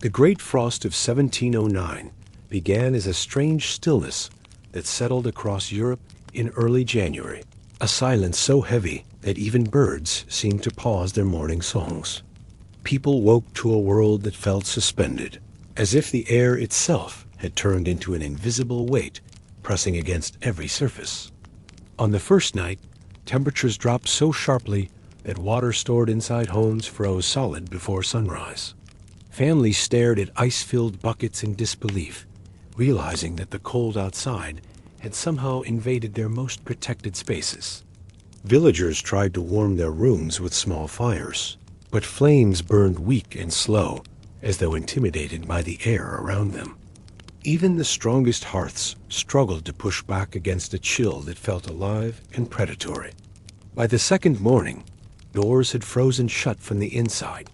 The Great Frost of 1709 began as a strange stillness that settled across Europe in early January, a silence so heavy that even birds seemed to pause their morning songs. People woke to a world that felt suspended, as if the air itself had turned into an invisible weight pressing against every surface. On the first night, temperatures dropped so sharply that water stored inside homes froze solid before sunrise. Families stared at ice-filled buckets in disbelief, realizing that the cold outside had somehow invaded their most protected spaces. Villagers tried to warm their rooms with small fires, but flames burned weak and slow, as though intimidated by the air around them. Even the strongest hearths struggled to push back against a chill that felt alive and predatory. By the second morning, doors had frozen shut from the inside,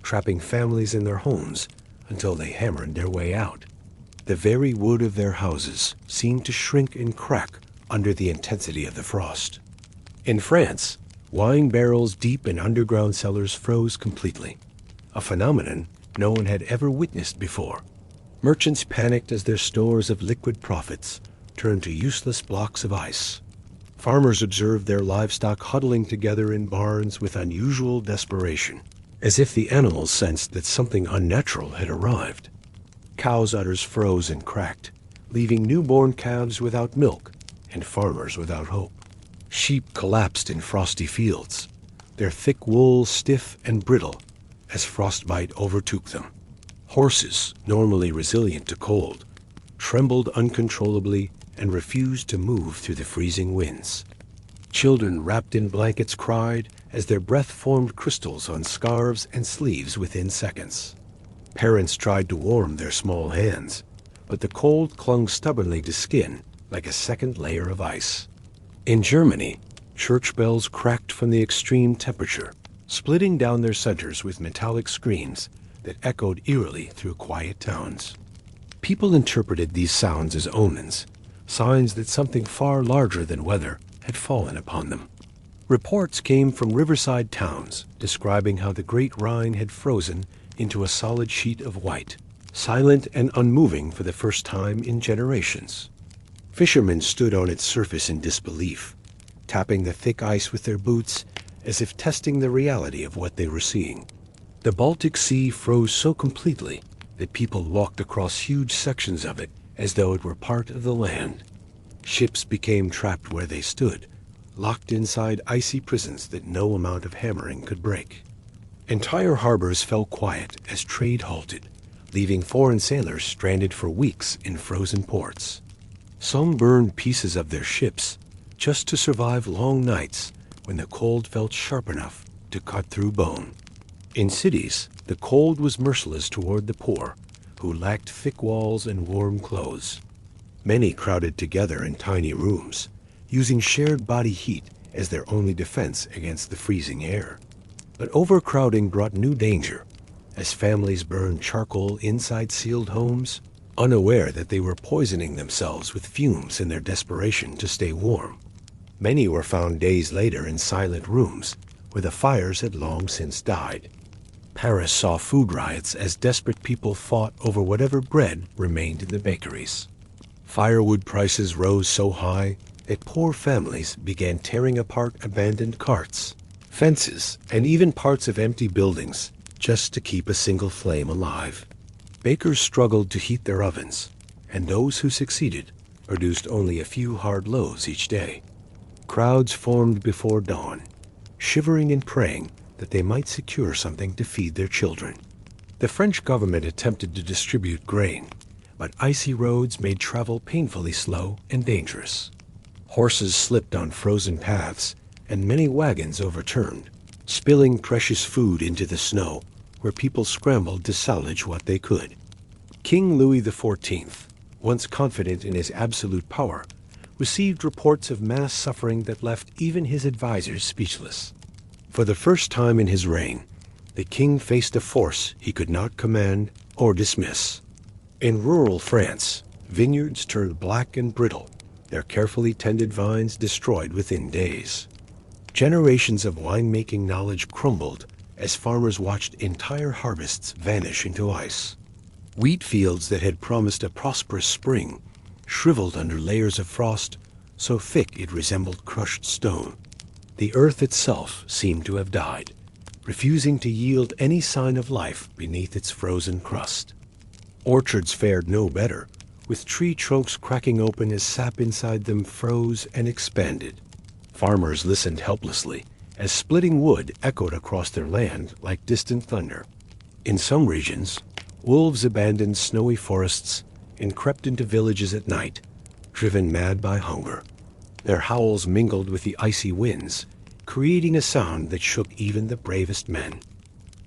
trapping families in their homes until they hammered their way out. The very wood of their houses seemed to shrink and crack under the intensity of the frost. In France, wine barrels deep in underground cellars froze completely, a phenomenon no one had ever witnessed before. Merchants panicked as their stores of liquid profits turned to useless blocks of ice. Farmers observed their livestock huddling together in barns with unusual desperation, as if the animals sensed that something unnatural had arrived. Cows' udders froze and cracked, leaving newborn calves without milk and farmers without hope. Sheep collapsed in frosty fields, their thick wool stiff and brittle as frostbite overtook them. Horses, normally resilient to cold, trembled uncontrollably and refused to move through the freezing winds. Children wrapped in blankets cried as their breath formed crystals on scarves and sleeves within seconds. Parents tried to warm their small hands, but the cold clung stubbornly to skin like a second layer of ice. In Germany, church bells cracked from the extreme temperature, splitting down their centers with metallic screams that echoed eerily through quiet towns. People interpreted these sounds as omens, signs that something far larger than weather had fallen upon them. Reports came from riverside towns describing how the great Rhine had frozen into a solid sheet of white, silent and unmoving for the first time in generations. Fishermen stood on its surface in disbelief, tapping the thick ice with their boots as if testing the reality of what they were seeing. The Baltic Sea froze so completely that people walked across huge sections of it as though it were part of the land. Ships became trapped where they stood, locked inside icy prisons that no amount of hammering could break. Entire harbors fell quiet as trade halted, leaving foreign sailors stranded for weeks in frozen ports. Some burned pieces of their ships just to survive long nights when the cold felt sharp enough to cut through bone. In cities, the cold was merciless toward the poor, who lacked thick walls and warm clothes. Many crowded together in tiny rooms, using shared body heat as their only defense against the freezing air. But overcrowding brought new danger, as families burned charcoal inside sealed homes, unaware that they were poisoning themselves with fumes in their desperation to stay warm. Many were found days later in silent rooms where the fires had long since died. Paris saw food riots as desperate people fought over whatever bread remained in the bakeries. Firewood prices rose so high that poor families began tearing apart abandoned carts, fences, and even parts of empty buildings just to keep a single flame alive. Bakers struggled to heat their ovens, and those who succeeded produced only a few hard loaves each day. Crowds formed before dawn, shivering and praying that they might secure something to feed their children. The French government attempted to distribute grain, but icy roads made travel painfully slow and dangerous. Horses slipped on frozen paths, and many wagons overturned, spilling precious food into the snow, where people scrambled to salvage what they could. King Louis XIV, once confident in his absolute power, received reports of mass suffering that left even his advisors speechless. For the first time in his reign, the king faced a force he could not command or dismiss. In rural France, vineyards turned black and brittle, their carefully tended vines destroyed within days. Generations of winemaking knowledge crumbled as farmers watched entire harvests vanish into ice. Wheat fields that had promised a prosperous spring shriveled under layers of frost so thick it resembled crushed stone. The earth itself seemed to have died, refusing to yield any sign of life beneath its frozen crust. Orchards fared no better, with tree trunks cracking open as sap inside them froze and expanded. Farmers listened helplessly as splitting wood echoed across their land like distant thunder. In some regions, wolves abandoned snowy forests and crept into villages at night, driven mad by hunger. Their howls mingled with the icy winds, creating a sound that shook even the bravest men.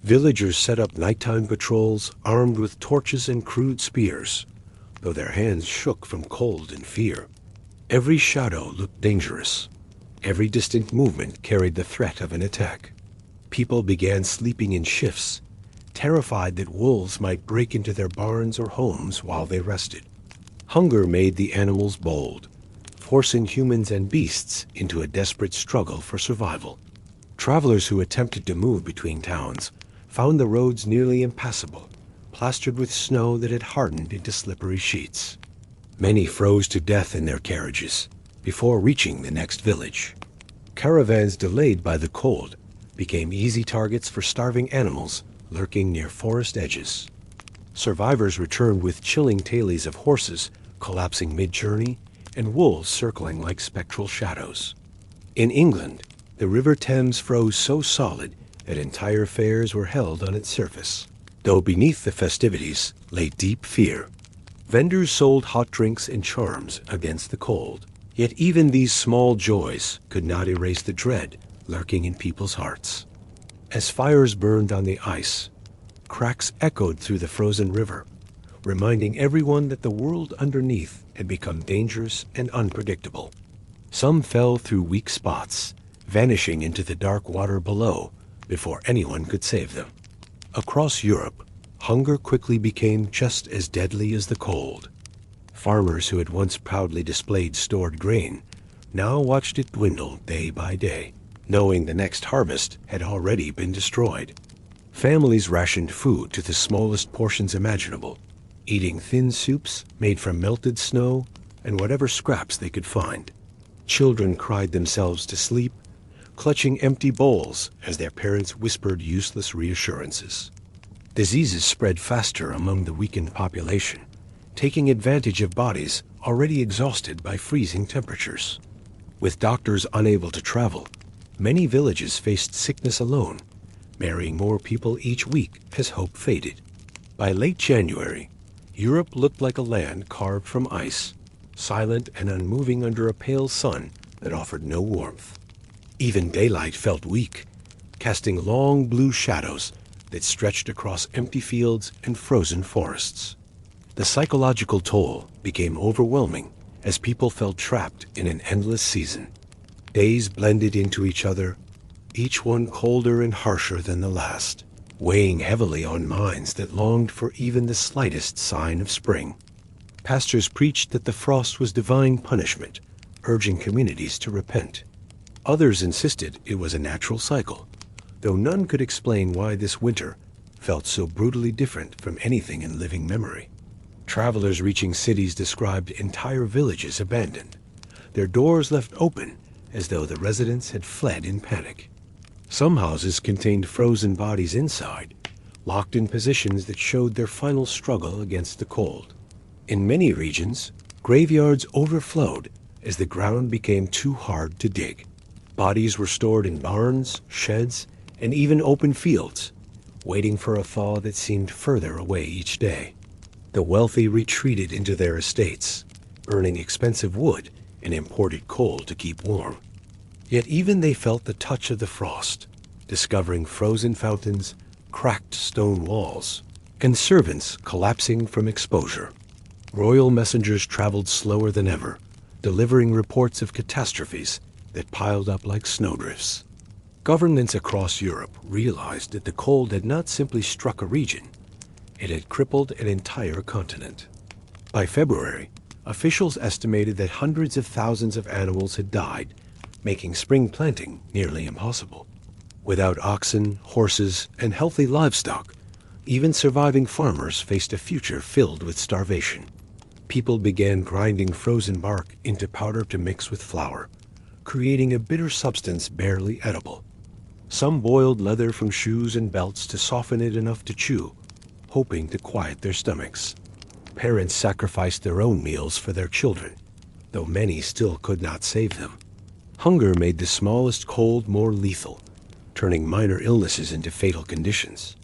Villagers set up nighttime patrols armed with torches and crude spears, though their hands shook from cold and fear. Every shadow looked dangerous. Every distant movement carried the threat of an attack. People began sleeping in shifts, terrified that wolves might break into their barns or homes while they rested. Hunger made the animals bold, forcing humans and beasts into a desperate struggle for survival. Travelers who attempted to move between towns found the roads nearly impassable, plastered with snow that had hardened into slippery sheets. Many froze to death in their carriages before reaching the next village. Caravans delayed by the cold became easy targets for starving animals lurking near forest edges. Survivors returned with chilling tales of horses collapsing mid-journey and wolves circling like spectral shadows. In England, the River Thames froze so solid that entire fairs were held on its surface, though beneath the festivities lay deep fear. Vendors sold hot drinks and charms against the cold, yet even these small joys could not erase the dread lurking in people's hearts. As fires burned on the ice, cracks echoed through the frozen river, reminding everyone that the world underneath had become dangerous and unpredictable. Some fell through weak spots, vanishing into the dark water below before anyone could save them. Across Europe, hunger quickly became just as deadly as the cold. Farmers who had once proudly displayed stored grain now watched it dwindle day by day, knowing the next harvest had already been destroyed. Families rationed food to the smallest portions imaginable, eating thin soups made from melted snow and whatever scraps they could find. Children cried themselves to sleep, clutching empty bowls as their parents whispered useless reassurances. Diseases spread faster among the weakened population, taking advantage of bodies already exhausted by freezing temperatures. With doctors unable to travel, many villages faced sickness alone, marrying more people each week as hope faded. By late January, Europe looked like a land carved from ice, silent and unmoving under a pale sun that offered no warmth. Even daylight felt weak, casting long blue shadows that stretched across empty fields and frozen forests. The psychological toll became overwhelming as people felt trapped in an endless season. Days blended into each other, each one colder and harsher than the last, weighing heavily on minds that longed for even the slightest sign of spring. Pastors preached that the frost was divine punishment, urging communities to repent. Others insisted it was a natural cycle, though none could explain why this winter felt so brutally different from anything in living memory. Travelers reaching cities described entire villages abandoned, their doors left open as though the residents had fled in panic. Some houses contained frozen bodies inside, locked in positions that showed their final struggle against the cold. In many regions, graveyards overflowed as the ground became too hard to dig. Bodies were stored in barns, sheds, and even open fields, waiting for a thaw that seemed further away each day. The wealthy retreated into their estates, burning expensive wood and imported coal to keep warm. Yet even they felt the touch of the frost, discovering frozen fountains, cracked stone walls, and servants collapsing from exposure. Royal messengers traveled slower than ever, delivering reports of catastrophes that piled up like snowdrifts. Governments across Europe realized that the cold had not simply struck a region, it had crippled an entire continent. By February, officials estimated that hundreds of thousands of animals had died, making spring planting nearly impossible. Without oxen, horses, and healthy livestock, Even surviving farmers faced a future filled with starvation. People began grinding frozen bark into powder to mix with flour, creating a bitter substance barely edible. Some boiled leather from shoes and belts to soften it enough to chew, hoping to quiet their stomachs. Parents sacrificed their own meals for their children, though many still could not save them. Hunger made the smallest cold more lethal, turning minor illnesses into fatal conditions.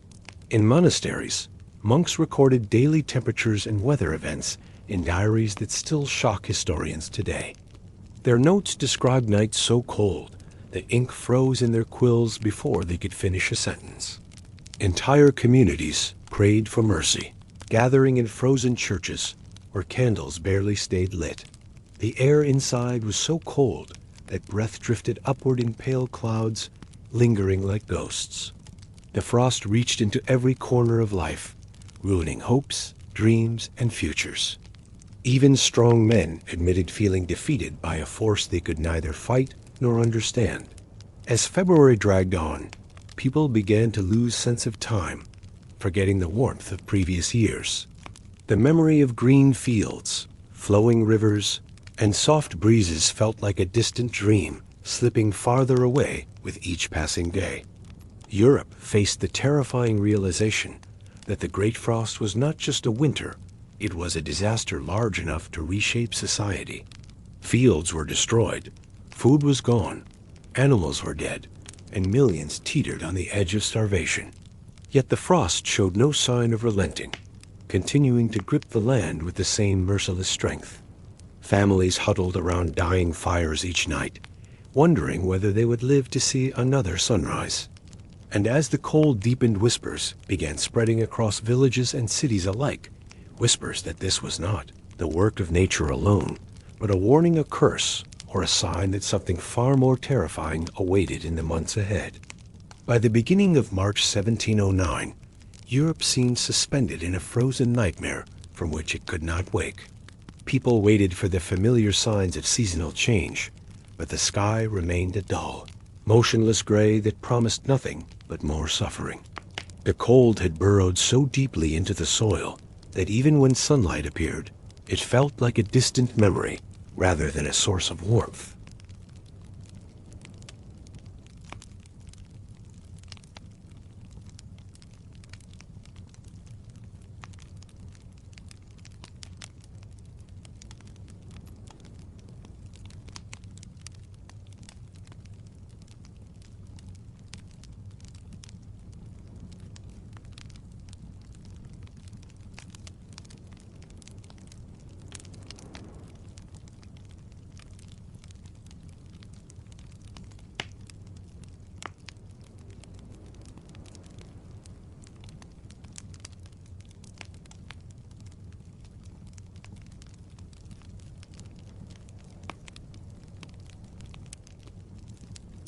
In monasteries, monks recorded daily temperatures and weather events in diaries that still shock historians today. Their notes described nights so cold the ink froze in their quills before they could finish a sentence. Entire communities prayed for mercy, gathering in frozen churches where candles barely stayed lit. The air inside was so cold that breath drifted upward in pale clouds, lingering like ghosts. The frost reached into every corner of life, ruining hopes, dreams, and futures. Even strong men admitted feeling defeated by a force they could neither fight nor understand. As February dragged on, people began to lose sense of time, forgetting the warmth of previous years. The memory of green fields, flowing rivers, and soft breezes felt like a distant dream, slipping farther away with each passing day. Europe faced the terrifying realization that the Great Frost was not just a winter, it was a disaster large enough to reshape society. Fields were destroyed, food was gone, animals were dead, and millions teetered on the edge of starvation. Yet the frost showed no sign of relenting, continuing to grip the land with the same merciless strength. Families huddled around dying fires each night, wondering whether they would live to see another sunrise. And as the cold deepened, whispers began spreading across villages and cities alike, whispers that this was not the work of nature alone, but a warning, a curse, or a sign that something far more terrifying awaited in the months ahead. By the beginning of March 1709, Europe seemed suspended in a frozen nightmare from which it could not wake. People waited for the familiar signs of seasonal change, but the sky remained a dull, motionless gray that promised nothing but more suffering. The cold had burrowed so deeply into the soil that even when sunlight appeared, it felt like a distant memory rather than a source of warmth.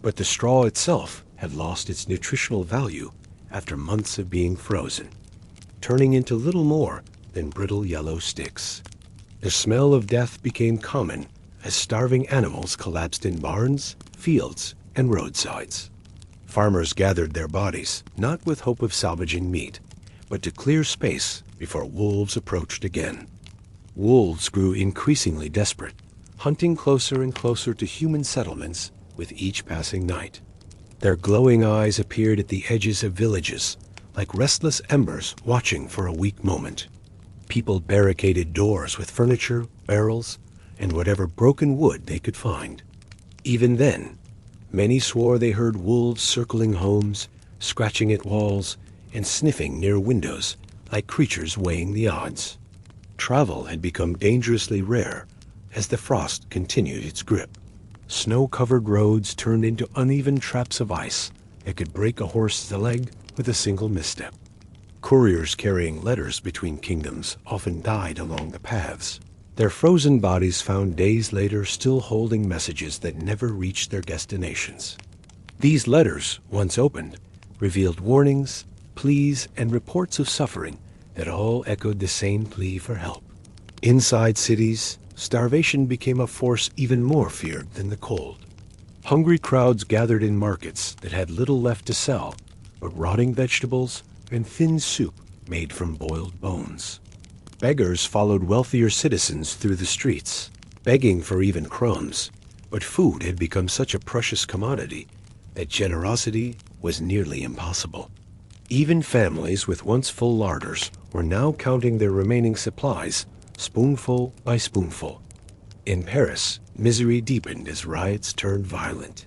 But the straw itself had lost its nutritional value after months of being frozen, turning into little more than brittle yellow sticks. The smell of death became common as starving animals collapsed in barns, fields, and roadsides. Farmers gathered their bodies, not with hope of salvaging meat, but to clear space before wolves approached again. Wolves grew increasingly desperate, hunting closer and closer to human settlements with each passing night. Their glowing eyes appeared at the edges of villages, like restless embers watching for a weak moment. People barricaded doors with furniture, barrels, and whatever broken wood they could find. Even then, many swore they heard wolves circling homes, scratching at walls, and sniffing near windows like creatures weighing the odds. Travel had become dangerously rare as the frost continued its grip. Snow-covered roads turned into uneven traps of ice that could break a horse's leg with a single misstep. Couriers carrying letters between kingdoms often died along the paths, their frozen bodies found days later still holding messages that never reached their destinations. These letters, once opened, revealed warnings, pleas, and reports of suffering that all echoed the same plea for help. Inside cities, starvation became a force even more feared than the cold. Hungry crowds gathered in markets that had little left to sell, but rotting vegetables and thin soup made from boiled bones. Beggars followed wealthier citizens through the streets, begging for even crumbs, but food had become such a precious commodity that generosity was nearly impossible. Even families with once full larders were now counting their remaining supplies, spoonful by spoonful. In Paris, misery deepened as riots turned violent.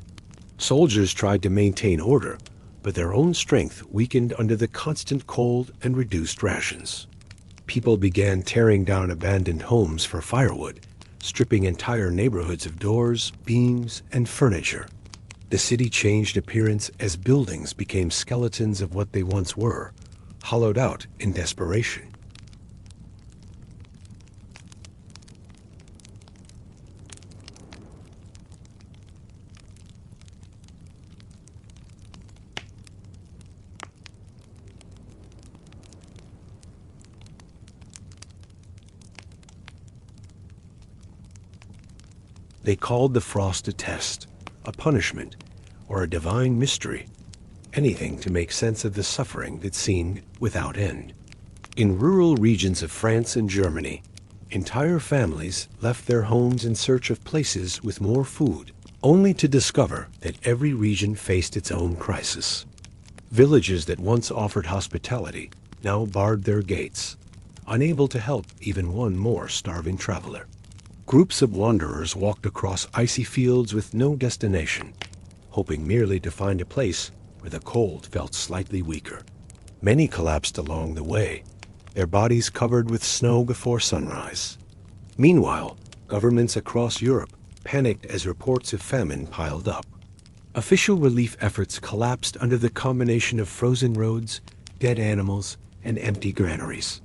Soldiers tried to maintain order, but their own strength weakened under the constant cold and reduced rations. People began tearing down abandoned homes for firewood, stripping entire neighborhoods of doors, beams, and furniture. The city changed appearance as buildings became skeletons of what they once were, hollowed out in desperation. They called the frost a test, a punishment, or a divine mystery, anything to make sense of the suffering that seemed without end. In rural regions of France and Germany, entire families left their homes in search of places with more food, only to discover that every region faced its own crisis. Villages that once offered hospitality now barred their gates, unable to help even one more starving traveler. Groups of wanderers walked across icy fields with no destination, hoping merely to find a place where the cold felt slightly weaker. Many collapsed along the way, their bodies covered with snow before sunrise. Meanwhile, governments across Europe panicked as reports of famine piled up. Official relief efforts collapsed under the combination of frozen roads, dead animals, and empty granaries.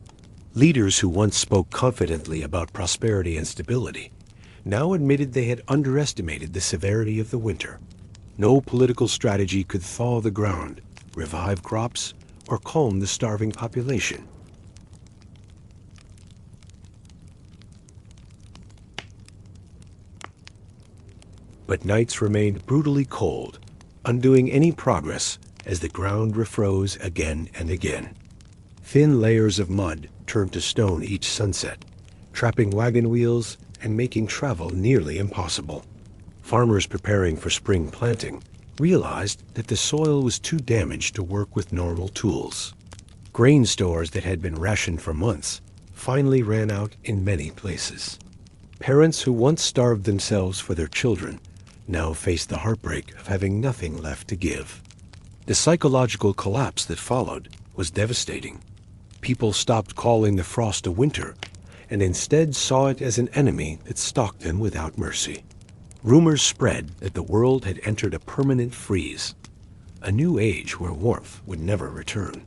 Leaders who once spoke confidently about prosperity and stability now admitted they had underestimated the severity of the winter. No political strategy could thaw the ground, revive crops, or calm the starving population. But nights remained brutally cold, undoing any progress as the ground refroze again and again. Thin layers of mud turned to stone each sunset, trapping wagon wheels and making travel nearly impossible. Farmers preparing for spring planting realized that the soil was too damaged to work with normal tools. Grain stores that had been rationed for months finally ran out in many places. Parents who once starved themselves for their children now faced the heartbreak of having nothing left to give. The psychological collapse that followed was devastating. People stopped calling the frost a winter and instead saw it as an enemy that stalked them without mercy. Rumors spread that the world had entered a permanent freeze, a new age where warmth would never return.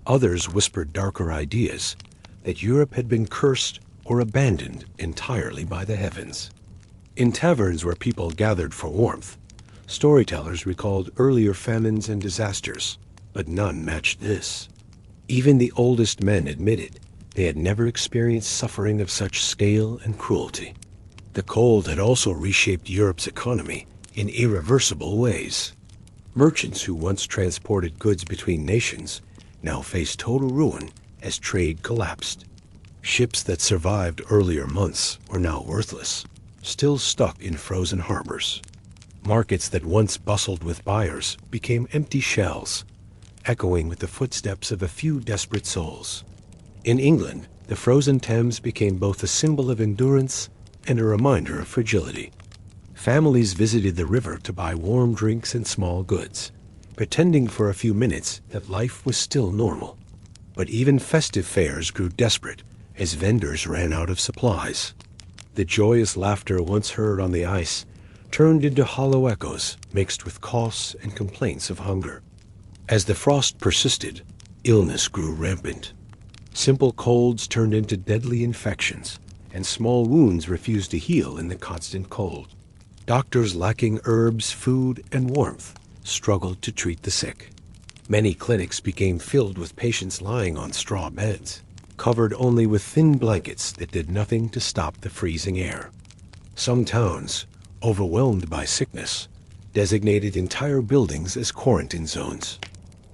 Others whispered darker ideas, that Europe had been cursed or abandoned entirely by the heavens. In taverns where people gathered for warmth, storytellers recalled earlier famines and disasters, but none matched this. Even the oldest men admitted they had never experienced suffering of such scale and cruelty. The cold had also reshaped Europe's economy in irreversible ways. Merchants who once transported goods between nations now faced total ruin as trade collapsed. Ships that survived earlier months were now worthless, still stuck in frozen harbors. Markets that once bustled with buyers became empty shells, echoing with the footsteps of a few desperate souls. In England, the frozen Thames became both a symbol of endurance and a reminder of fragility. Families visited the river to buy warm drinks and small goods, pretending for a few minutes that life was still normal. But even festive fairs grew desperate as vendors ran out of supplies. The joyous laughter once heard on the ice turned into hollow echoes mixed with coughs and complaints of hunger. As the frost persisted, illness grew rampant. Simple colds turned into deadly infections, and small wounds refused to heal in the constant cold. Doctors lacking herbs, food, and warmth struggled to treat the sick. Many clinics became filled with patients lying on straw beds, covered only with thin blankets that did nothing to stop the freezing air. Some towns, overwhelmed by sickness, designated entire buildings as quarantine zones.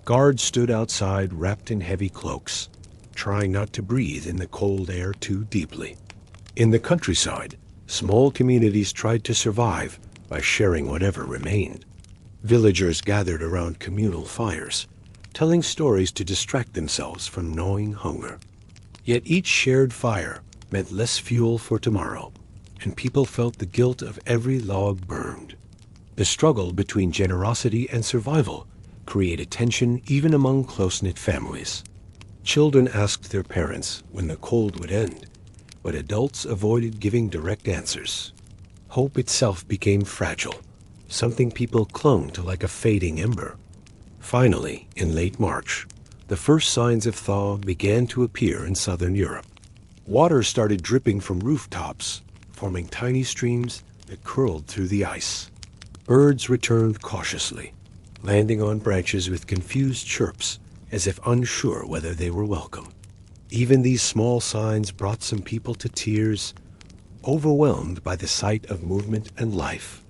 Guards stood outside wrapped in heavy cloaks, trying not to breathe in the cold air too deeply. In the countryside, small communities tried to survive by sharing whatever remained. Villagers gathered around communal fires, telling stories to distract themselves from gnawing hunger. Yet each shared fire meant less fuel for tomorrow, and people felt the guilt of every log burned. The struggle between generosity and survival created tension even among close-knit families. Children asked their parents when the cold would end, but adults avoided giving direct answers. Hope itself became fragile, something people clung to like a fading ember. Finally, in late March, the first signs of thaw began to appear in southern Europe. Water started dripping from rooftops, forming tiny streams that curled through the ice. Birds returned cautiously, landing on branches with confused chirps as if unsure whether they were welcome. Even these small signs brought some people to tears, overwhelmed by the sight of movement and life.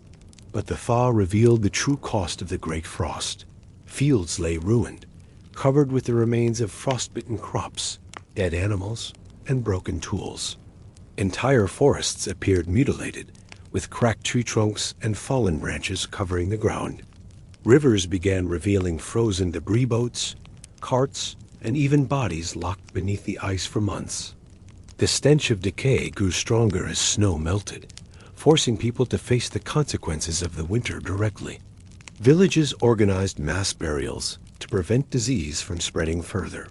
But the thaw revealed the true cost of the great frost. Fields lay ruined, covered with the remains of frostbitten crops, dead animals, and broken tools. Entire forests appeared mutilated, with cracked tree trunks and fallen branches covering the ground. Rivers began revealing frozen debris boats, carts, and even bodies locked beneath the ice for months. The stench of decay grew stronger as snow melted, forcing people to face the consequences of the winter directly. Villages organized mass burials to prevent disease from spreading further.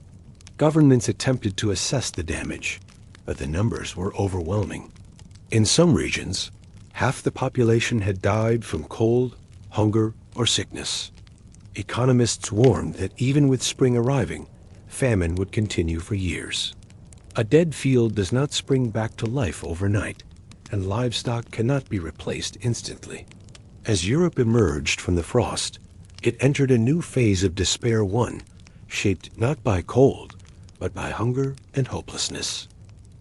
Governments attempted to assess the damage, but the numbers were overwhelming. In some regions, half the population had died from cold, hunger, or sickness. Economists warned that even with spring arriving, famine would continue for years. A dead field does not spring back to life overnight, and livestock cannot be replaced instantly. As Europe emerged from the frost, it entered a new phase of despair, one shaped not by cold, but by hunger and hopelessness.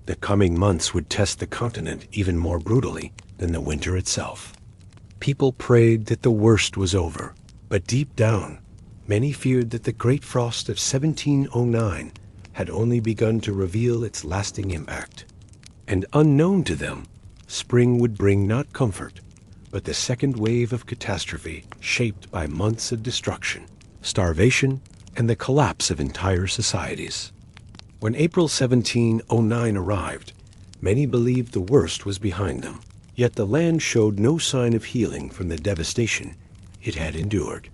The coming months would test the continent even more brutally than the winter itself. People prayed that the worst was over, but deep down, many feared that the great frost of 1709 had only begun to reveal its lasting impact. And unknown to them, spring would bring not comfort, but the second wave of catastrophe shaped by months of destruction, starvation, and the collapse of entire societies. When April 1709 arrived, many believed the worst was behind them, yet the land showed no sign of healing from the devastation it had endured.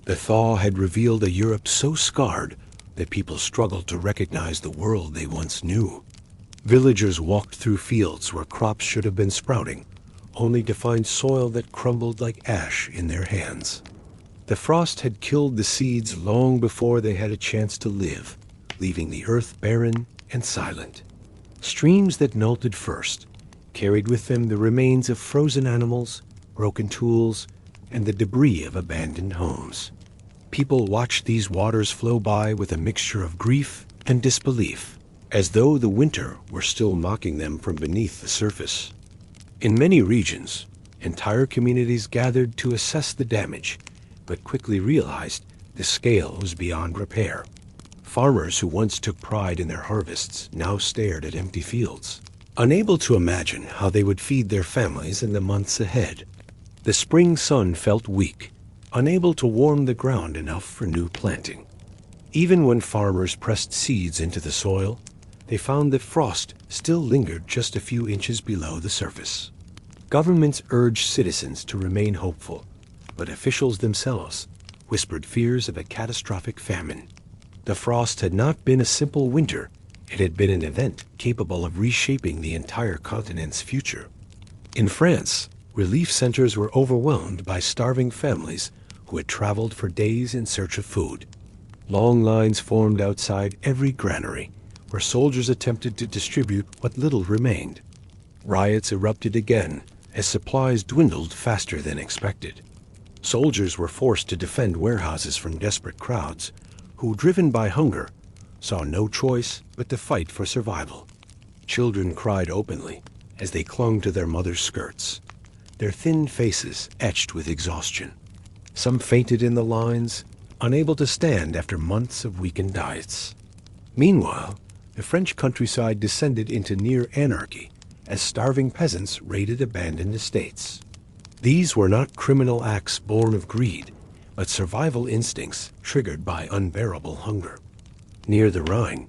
The thaw had revealed a Europe so scarred that people struggled to recognize the world they once knew. Villagers walked through fields where crops should have been sprouting, only to find soil that crumbled like ash in their hands. The frost had killed the seeds long before they had a chance to live, leaving the earth barren and silent. Streams that melted first carried with them the remains of frozen animals, broken tools, and the debris of abandoned homes. People watched these waters flow by with a mixture of grief and disbelief, as though the winter were still mocking them from beneath the surface. In many regions, entire communities gathered to assess the damage, but quickly realized the scale was beyond repair. Farmers who once took pride in their harvests now stared at empty fields, unable to imagine how they would feed their families in the months ahead. The spring sun felt weak, unable to warm the ground enough for new planting. Even when farmers pressed seeds into the soil, they found that frost still lingered just a few inches below the surface. Governments urged citizens to remain hopeful, but officials themselves whispered fears of a catastrophic famine. The frost had not been a simple winter. It had been an event capable of reshaping the entire continent's future. In France, relief centers were overwhelmed by starving families who had traveled for days in search of food. Long lines formed outside every granary, where soldiers attempted to distribute what little remained. Riots erupted again as supplies dwindled faster than expected. Soldiers were forced to defend warehouses from desperate crowds who, driven by hunger, saw no choice but to fight for survival. Children cried openly as they clung to their mothers' skirts, their thin faces etched with exhaustion. Some fainted in the lines, unable to stand after months of weakened diets. Meanwhile, the French countryside descended into near anarchy as starving peasants raided abandoned estates. These were not criminal acts born of greed, but survival instincts triggered by unbearable hunger. Near the Rhine,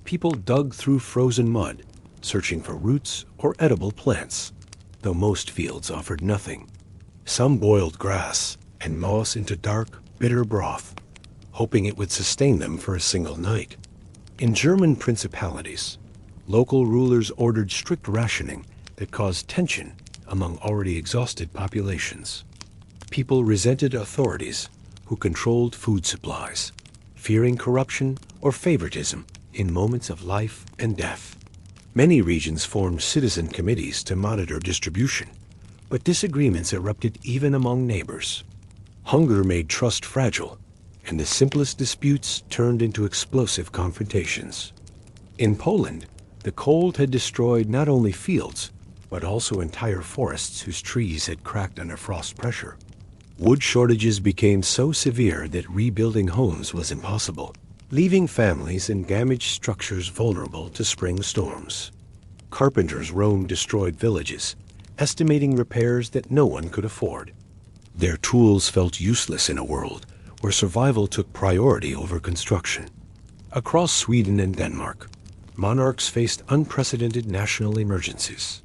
people dug through frozen mud, searching for roots or edible plants, though most fields offered nothing. Some boiled grass and moss into dark, bitter broth, hoping it would sustain them for a single night. In German principalities, local rulers ordered strict rationing that caused tension among already exhausted populations. People resented authorities who controlled food supplies, fearing corruption or favoritism in moments of life and death. Many regions formed citizen committees to monitor distribution, but disagreements erupted even among neighbors. Hunger made trust fragile, and the simplest disputes turned into explosive confrontations. In Poland, the cold had destroyed not only fields, but also entire forests whose trees had cracked under frost pressure. Wood shortages became so severe that rebuilding homes was impossible, leaving families and damaged structures vulnerable to spring storms. Carpenters roamed destroyed villages, estimating repairs that no one could afford. Their tools felt useless in a world where survival took priority over construction. Across Sweden and Denmark, monarchs faced unprecedented national emergencies.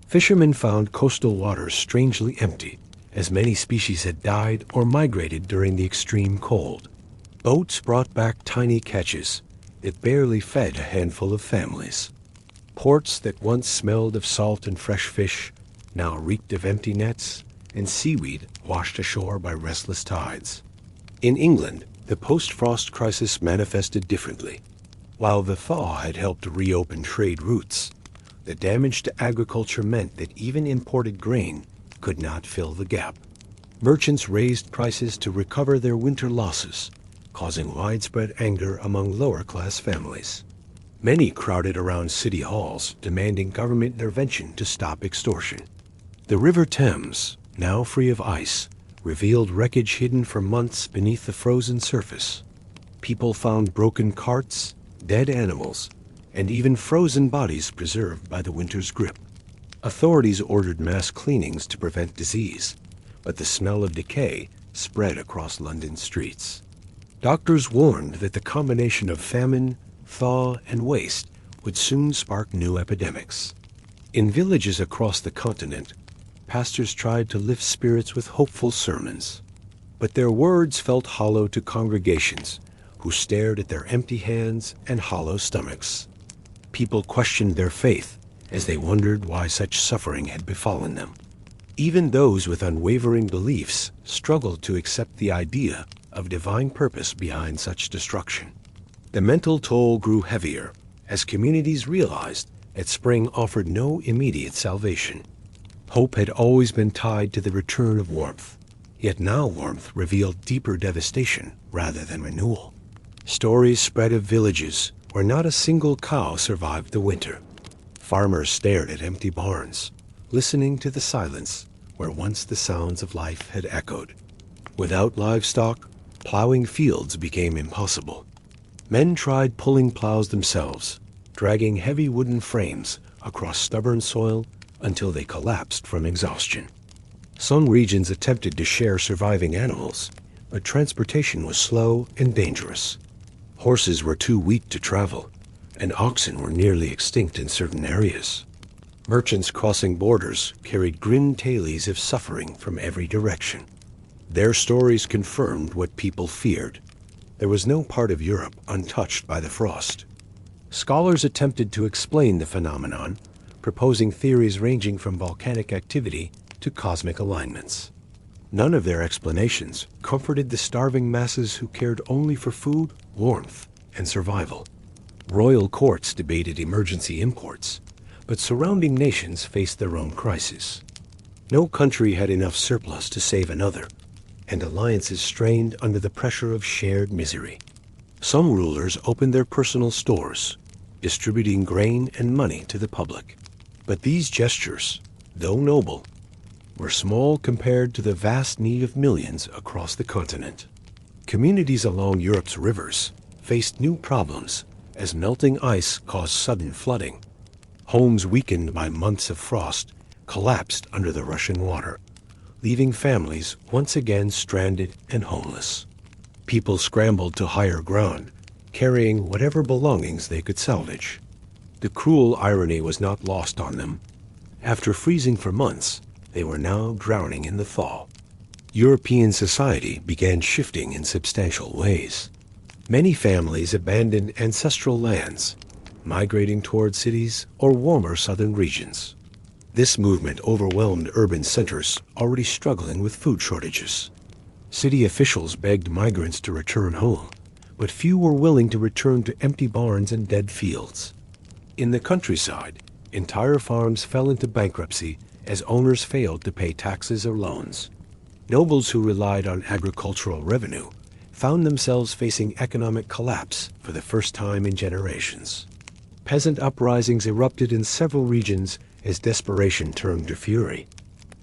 Fishermen found coastal waters strangely empty, as many species had died or migrated during the extreme cold. Boats brought back tiny catches that barely fed a handful of families. Ports that once smelled of salt and fresh fish now reeked of empty nets and seaweed washed ashore by restless tides. In England, the post-frost crisis manifested differently. While the thaw had helped reopen trade routes, the damage to agriculture meant that even imported grain could not fill the gap. Merchants raised prices to recover their winter losses, causing widespread anger among lower-class families. Many crowded around city halls, demanding government intervention to stop extortion. The River Thames, now free of ice, revealed wreckage hidden for months beneath the frozen surface. People found broken carts, dead animals, and even frozen bodies preserved by the winter's grip. Authorities ordered mass cleanings to prevent disease, but the smell of decay spread across London streets. Doctors warned that the combination of famine, thaw, and waste would soon spark new epidemics. In villages across the continent, pastors tried to lift spirits with hopeful sermons, but their words felt hollow to congregations who stared at their empty hands and hollow stomachs. People questioned their faith as they wondered why such suffering had befallen them. Even those with unwavering beliefs struggled to accept the idea of divine purpose behind such destruction. The mental toll grew heavier as communities realized that spring offered no immediate salvation. Hope had always been tied to the return of warmth, yet now warmth revealed deeper devastation rather than renewal. Stories spread of villages where not a single cow survived the winter. Farmers stared at empty barns, listening to the silence where once the sounds of life had echoed. Without livestock, plowing fields became impossible. Men tried pulling plows themselves, dragging heavy wooden frames across stubborn soil until they collapsed from exhaustion. Some regions attempted to share surviving animals, but transportation was slow and dangerous. Horses were too weak to travel, and oxen were nearly extinct in certain areas. Merchants crossing borders carried grim tales of suffering from every direction. Their stories confirmed what people feared. There was no part of Europe untouched by the frost. Scholars attempted to explain the phenomenon, proposing theories ranging from volcanic activity to cosmic alignments. None of their explanations comforted the starving masses who cared only for food, warmth, and survival. Royal courts debated emergency imports, but surrounding nations faced their own crisis. No country had enough surplus to save another, and alliances strained under the pressure of shared misery. Some rulers opened their personal stores, distributing grain and money to the public. But these gestures, though noble, were small compared to the vast need of millions across the continent. Communities along Europe's rivers faced new problems as melting ice caused sudden flooding. Homes weakened by months of frost collapsed under the rushing water, leaving families once again stranded and homeless. People scrambled to higher ground, carrying whatever belongings they could salvage. The cruel irony was not lost on them. After freezing for months, they were now drowning in the thaw. European society began shifting in substantial ways. Many families abandoned ancestral lands, migrating toward cities or warmer southern regions. This movement overwhelmed urban centers already struggling with food shortages. City officials begged migrants to return home, but few were willing to return to empty barns and dead fields. In the countryside, entire farms fell into bankruptcy as owners failed to pay taxes or loans. Nobles who relied on agricultural revenue found themselves facing economic collapse for the first time in generations. Peasant uprisings erupted in several regions as desperation turned to fury.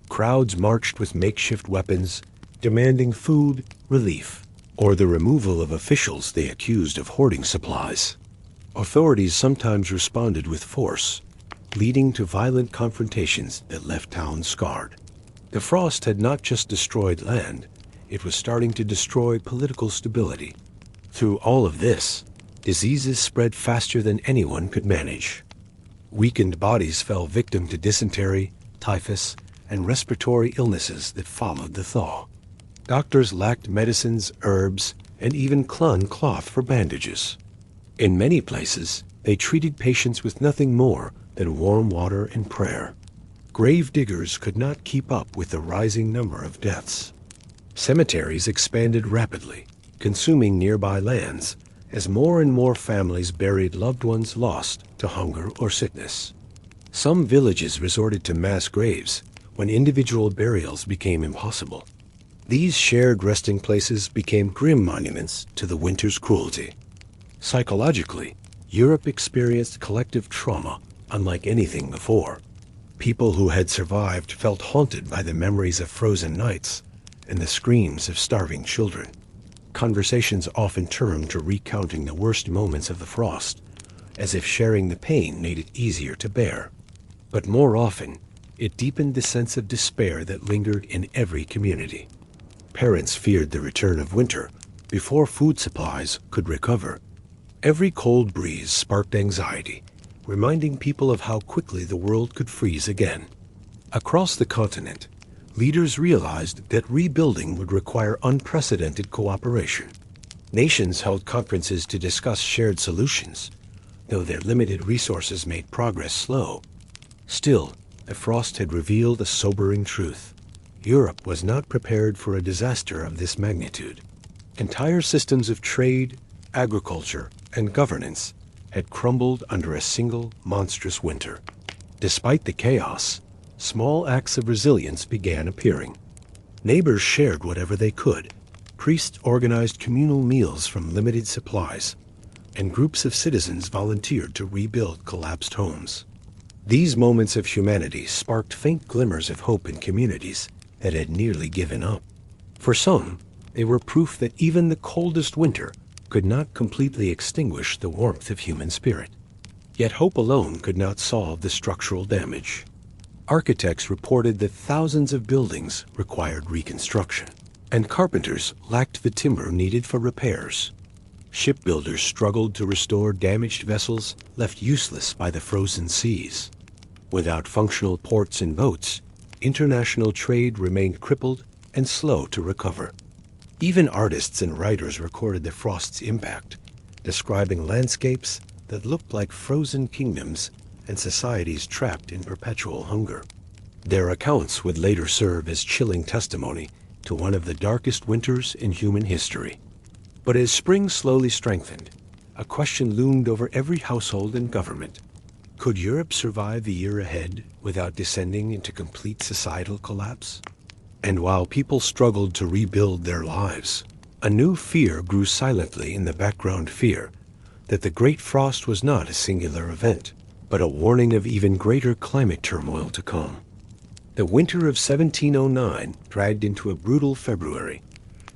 Crowds marched with makeshift weapons, demanding food, relief, or the removal of officials they accused of hoarding supplies. Authorities sometimes responded with force, leading to violent confrontations that left towns scarred. The frost had not just destroyed land, it was starting to destroy political stability. Through all of this, diseases spread faster than anyone could manage. Weakened bodies fell victim to dysentery, typhus, and respiratory illnesses that followed the thaw. Doctors lacked medicines, herbs, and even clun cloth for bandages. In many places, they treated patients with nothing more than warm water and prayer. Grave diggers could not keep up with the rising number of deaths. Cemeteries expanded rapidly, consuming nearby lands as more and more families buried loved ones lost to hunger or sickness. Some villages resorted to mass graves when individual burials became impossible. These shared resting places became grim monuments to the winter's cruelty. Psychologically, Europe experienced collective trauma unlike anything before. People who had survived felt haunted by the memories of frozen nights and the screams of starving children. Conversations often turned to recounting the worst moments of the frost, as if sharing the pain made it easier to bear. But more often, it deepened the sense of despair that lingered in every community. Parents feared the return of winter before food supplies could recover. Every cold breeze sparked anxiety, reminding people of how quickly the world could freeze again. Across the continent, leaders realized that rebuilding would require unprecedented cooperation. Nations held conferences to discuss shared solutions, though their limited resources made progress slow. Still, the frost had revealed a sobering truth. Europe was not prepared for a disaster of this magnitude. Entire systems of trade, agriculture, and governance had crumbled under a single monstrous winter. Despite the chaos, small acts of resilience began appearing. Neighbors shared whatever they could. Priests organized communal meals from limited supplies, and groups of citizens volunteered to rebuild collapsed homes. These moments of humanity sparked faint glimmers of hope in communities that had nearly given up. For some, they were proof that even the coldest winter could not completely extinguish the warmth of human spirit. Yet hope alone could not solve the structural damage. Architects reported that thousands of buildings required reconstruction, and carpenters lacked the timber needed for repairs. Shipbuilders struggled to restore damaged vessels left useless by the frozen seas. Without functional ports and boats, international trade remained crippled and slow to recover. Even artists and writers recorded the frost's impact, describing landscapes that looked like frozen kingdoms and societies trapped in perpetual hunger. Their accounts would later serve as chilling testimony to one of the darkest winters in human history. But as spring slowly strengthened, a question loomed over every household and government. Could Europe survive the year ahead without descending into complete societal collapse? And while people struggled to rebuild their lives, a new fear grew silently in the background, fear that the Great Frost was not a singular event, but a warning of even greater climate turmoil to come. The winter of 1709 dragged into a brutal February,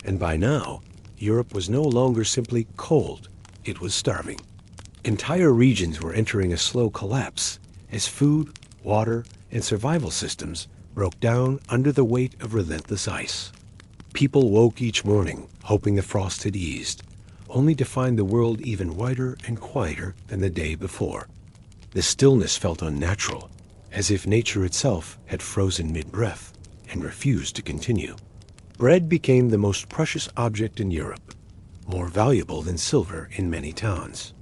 and by now, Europe was no longer simply cold, it was starving. Entire regions were entering a slow collapse as food, water, and survival systems broke down under the weight of relentless ice. People woke each morning hoping the frost had eased, only to find the world even whiter and quieter than the day before. The stillness felt unnatural, as if nature itself had frozen mid-breath and refused to continue. Bread became the most precious object in Europe, more valuable than silver in many towns.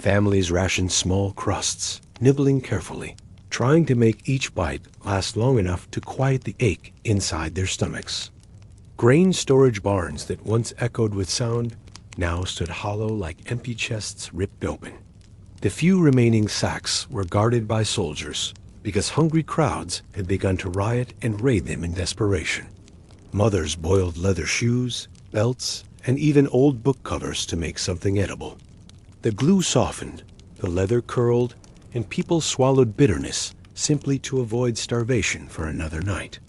Families rationed small crusts, nibbling carefully, trying to make each bite last long enough to quiet the ache inside their stomachs. Grain storage barns that once echoed with sound now stood hollow like empty chests ripped open. The few remaining sacks were guarded by soldiers because hungry crowds had begun to riot and raid them in desperation. Mothers boiled leather shoes, belts, and even old book covers to make something edible. The glue softened, the leather curled, and people swallowed bitterness simply to avoid starvation for another night.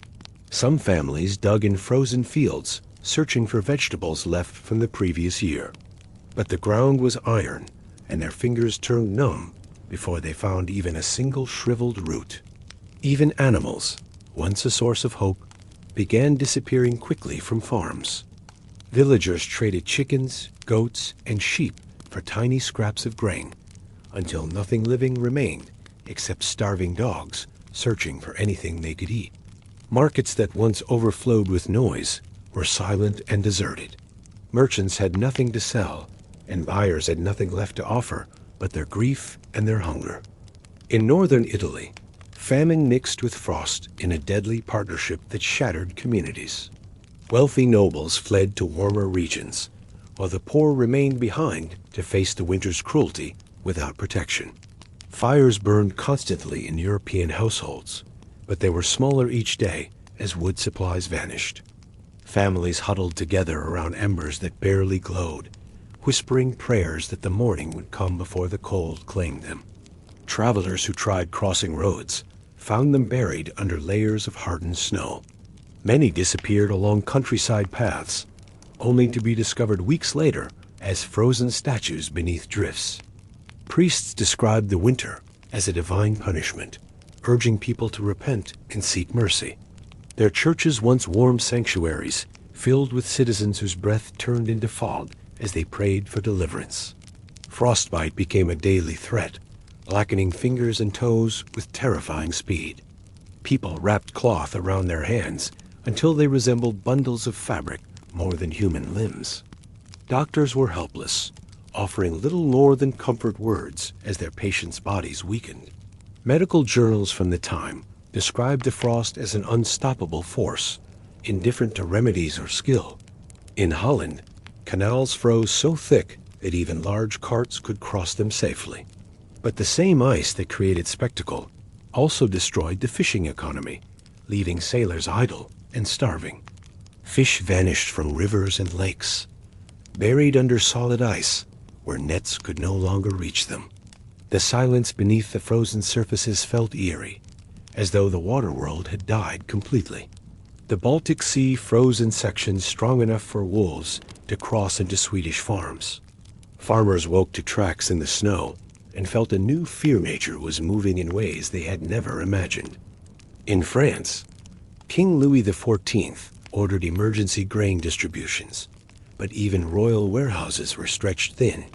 Some families dug in frozen fields, searching for vegetables left from the previous year. But the ground was iron, and their fingers turned numb before they found even a single shriveled root. Even animals, once a source of hope, began disappearing quickly from farms. Villagers traded chickens, goats, and sheep for tiny scraps of grain, until nothing living remained except starving dogs searching for anything they could eat. Markets that once overflowed with noise were silent and deserted. Merchants had nothing to sell, and buyers had nothing left to offer but their grief and their hunger. In northern Italy, famine mixed with frost in a deadly partnership that shattered communities. Wealthy nobles fled to warmer regions, while the poor remained behind to face the winter's cruelty without protection. Fires burned constantly in European households, but they were smaller each day as wood supplies vanished. Families huddled together around embers that barely glowed, whispering prayers that the morning would come before the cold claimed them. Travelers who tried crossing roads found them buried under layers of hardened snow. Many disappeared along countryside paths, only to be discovered weeks later as frozen statues beneath drifts. Priests described the winter as a divine punishment, urging people to repent and seek mercy. Their churches, once warm sanctuaries, filled with citizens whose breath turned into fog as they prayed for deliverance. Frostbite became a daily threat, blackening fingers and toes with terrifying speed. People wrapped cloth around their hands until they resembled bundles of fabric more than human limbs. Doctors were helpless, offering little more than comfort words as their patients' bodies weakened. Medical journals from the time described the frost as an unstoppable force, indifferent to remedies or skill. In Holland, canals froze so thick that even large carts could cross them safely. But the same ice that created spectacle also destroyed the fishing economy, leaving sailors idle and starving. Fish vanished from rivers and lakes, buried under solid ice where nets could no longer reach them. The silence beneath the frozen surfaces felt eerie, as though the water world had died completely. The Baltic Sea froze in sections strong enough for wolves to cross into Swedish farms. Farmers woke to tracks in the snow and felt a new fear nature was moving in ways they had never imagined. In France, King Louis XIV ordered emergency grain distributions, but even royal warehouses were stretched thin.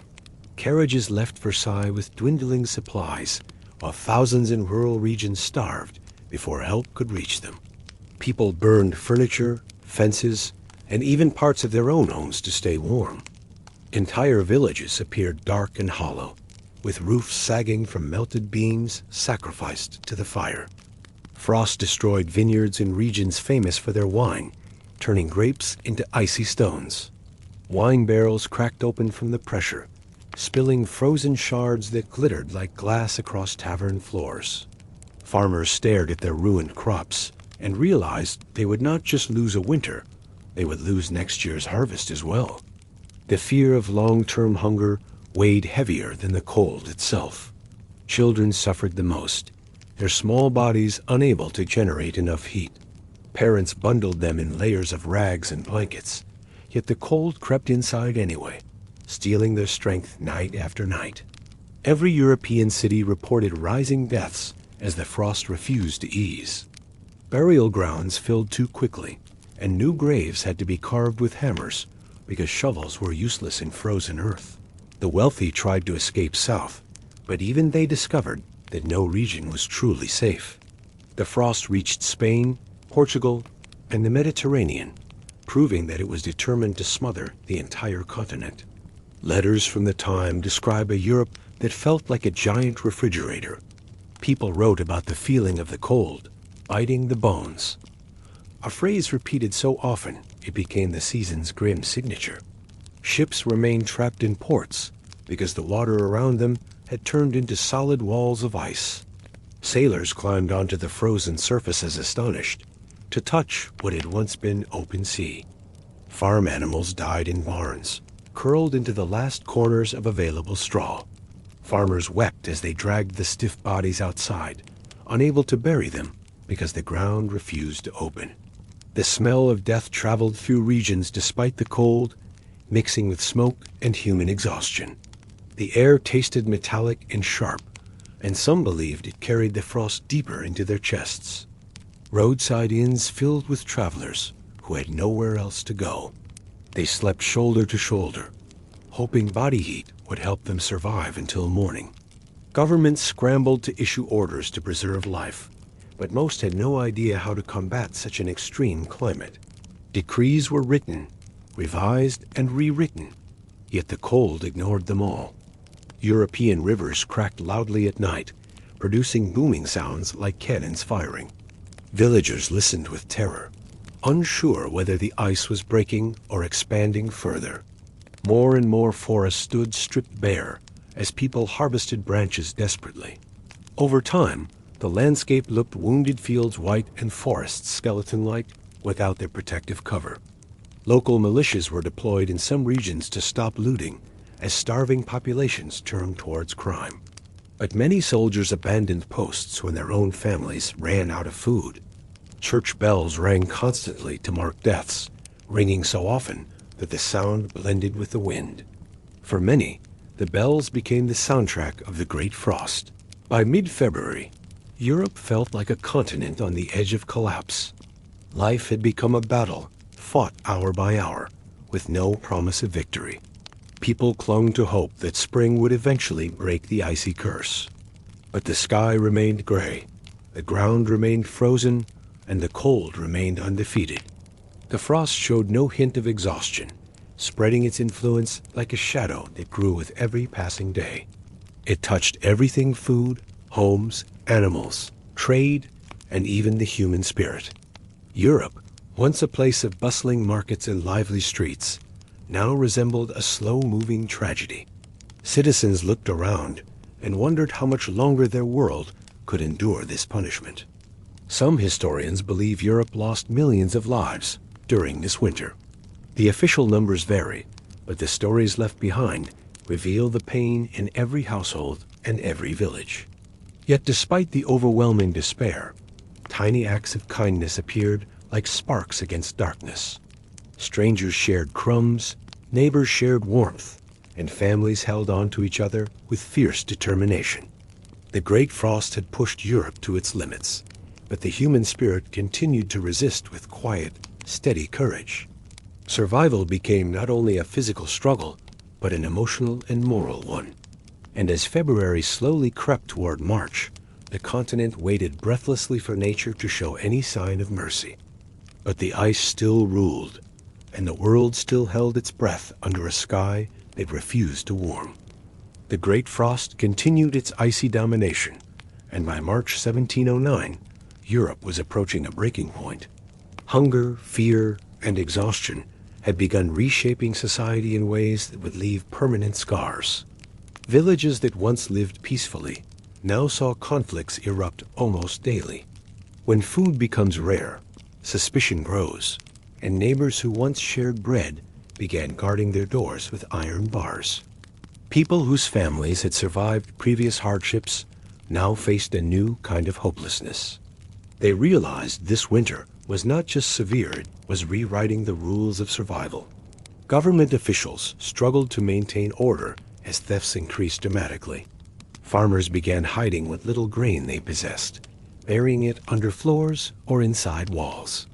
Carriages left Versailles with dwindling supplies, while thousands in rural regions starved before help could reach them. People burned furniture, fences, and even parts of their own homes to stay warm. Entire villages appeared dark and hollow, with roofs sagging from melted beams sacrificed to the fire. Frost destroyed vineyards in regions famous for their wine, turning grapes into icy stones. Wine barrels cracked open from the pressure, spilling frozen shards that glittered like glass across tavern floors. Farmers stared at their ruined crops and realized they would not just lose a winter, they would lose next year's harvest as well. The fear of long-term hunger weighed heavier than the cold itself. Children suffered the most, their small bodies unable to generate enough heat. Parents bundled them in layers of rags and blankets, yet the cold crept inside anyway, stealing their strength night after night. Every European city reported rising deaths as the frost refused to ease. Burial grounds filled too quickly, and new graves had to be carved with hammers because shovels were useless in frozen earth. The wealthy tried to escape south, but even they discovered that no region was truly safe. The frost reached Spain, Portugal, and the Mediterranean, proving that it was determined to smother the entire continent. Letters from the time describe a Europe that felt like a giant refrigerator. People wrote about the feeling of the cold, biting the bones. A phrase repeated so often it became the season's grim signature. Ships remained trapped in ports because the water around them had turned into solid walls of ice. Sailors climbed onto the frozen surfaces astonished to touch what had once been open sea. Farm animals died in barns, curled into the last corners of available straw. Farmers wept as they dragged the stiff bodies outside, unable to bury them because the ground refused to open. The smell of death traveled through regions despite the cold, mixing with smoke and human exhaustion. The air tasted metallic and sharp, and some believed it carried the frost deeper into their chests. Roadside inns filled with travelers who had nowhere else to go. They slept shoulder to shoulder, hoping body heat would help them survive until morning. Governments scrambled to issue orders to preserve life, but most had no idea how to combat such an extreme climate. Decrees were written, revised, and rewritten, yet the cold ignored them all. European rivers cracked loudly at night, producing booming sounds like cannons firing. Villagers listened with terror, unsure whether the ice was breaking or expanding further. More and more forests stood stripped bare as people harvested branches desperately. Over time, the landscape looked wounded fields white and forests skeleton-like without their protective cover. Local militias were deployed in some regions to stop looting as starving populations turned towards crime. But many soldiers abandoned posts when their own families ran out of food. Church bells rang constantly to mark deaths, ringing so often that the sound blended with the wind. For many, the bells became the soundtrack of the Great Frost. By mid-February, Europe felt like a continent on the edge of collapse. Life had become a battle, fought hour by hour, with no promise of victory. People clung to hope that spring would eventually break the icy curse. But the sky remained gray, the ground remained frozen, and the cold remained undefeated. The frost showed no hint of exhaustion, spreading its influence like a shadow that grew with every passing day. It touched everything: food, homes, animals, trade, and even the human spirit. Europe, once a place of bustling markets and lively streets, now resembled a slow-moving tragedy. Citizens looked around and wondered how much longer their world could endure this punishment. Some historians believe Europe lost millions of lives during this winter. The official numbers vary, but the stories left behind reveal the pain in every household and every village. Yet despite the overwhelming despair, tiny acts of kindness appeared like sparks against darkness. Strangers shared crumbs, neighbors shared warmth, and families held on to each other with fierce determination. The Great Frost had pushed Europe to its limits, but the human spirit continued to resist with quiet, steady courage. Survival became not only a physical struggle, but an emotional and moral one. And as February slowly crept toward March, the continent waited breathlessly for nature to show any sign of mercy. But the ice still ruled, and the world still held its breath under a sky that refused to warm. The Great Frost continued its icy domination, and by March 1709, Europe was approaching a breaking point. Hunger, fear, and exhaustion had begun reshaping society in ways that would leave permanent scars. Villages that once lived peacefully now saw conflicts erupt almost daily. When food becomes rare, suspicion grows, and neighbors who once shared bread began guarding their doors with iron bars. People whose families had survived previous hardships now faced a new kind of hopelessness. They realized this winter was not just severe, it was rewriting the rules of survival. Government officials struggled to maintain order as thefts increased dramatically. Farmers began hiding what little grain they possessed, burying it under floors or inside walls.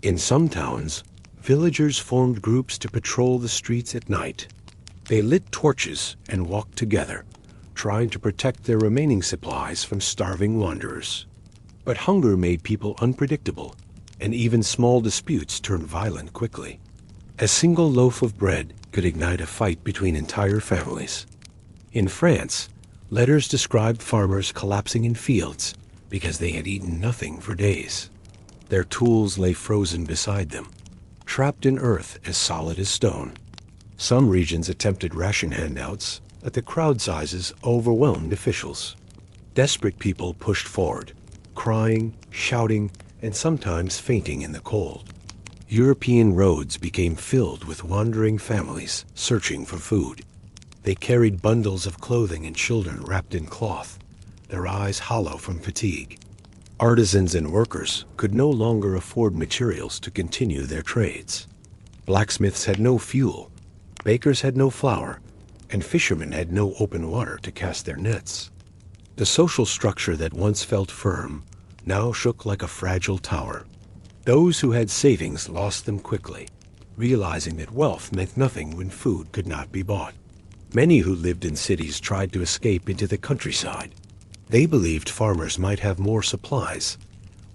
In some towns, villagers formed groups to patrol the streets at night. They lit torches and walked together, trying to protect their remaining supplies from starving wanderers. But hunger made people unpredictable, and even small disputes turned violent quickly. A single loaf of bread could ignite a fight between entire families. In France, letters described farmers collapsing in fields because they had eaten nothing for days. Their tools lay frozen beside them, trapped in earth as solid as stone. Some regions attempted ration handouts, but the crowd sizes overwhelmed officials. Desperate people pushed forward, crying, shouting, and sometimes fainting in the cold. European roads became filled with wandering families searching for food. They carried bundles of clothing and children wrapped in cloth, their eyes hollow from fatigue. Artisans and workers could no longer afford materials to continue their trades. Blacksmiths had no fuel, bakers had no flour, and fishermen had no open water to cast their nets. The social structure that once felt firm now shook like a fragile tower. Those who had savings lost them quickly, realizing that wealth meant nothing when food could not be bought. Many who lived in cities tried to escape into the countryside. They believed farmers might have more supplies,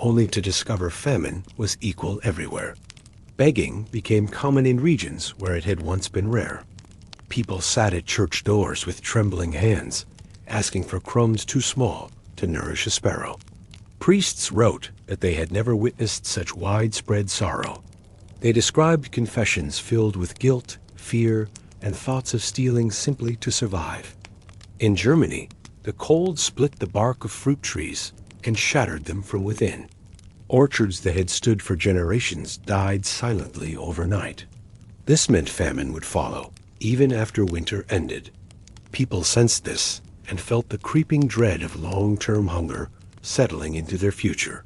only to discover famine was equal everywhere. Begging became common in regions where it had once been rare. People sat at church doors with trembling hands, asking for crumbs too small to nourish a sparrow. Priests wrote that they had never witnessed such widespread sorrow. They described confessions filled with guilt, fear, and thoughts of stealing simply to survive. In Germany, the cold split the bark of fruit trees and shattered them from within. Orchards that had stood for generations died silently overnight. This meant famine would follow, even after winter ended. People sensed this and felt the creeping dread of long-term hunger settling into their future.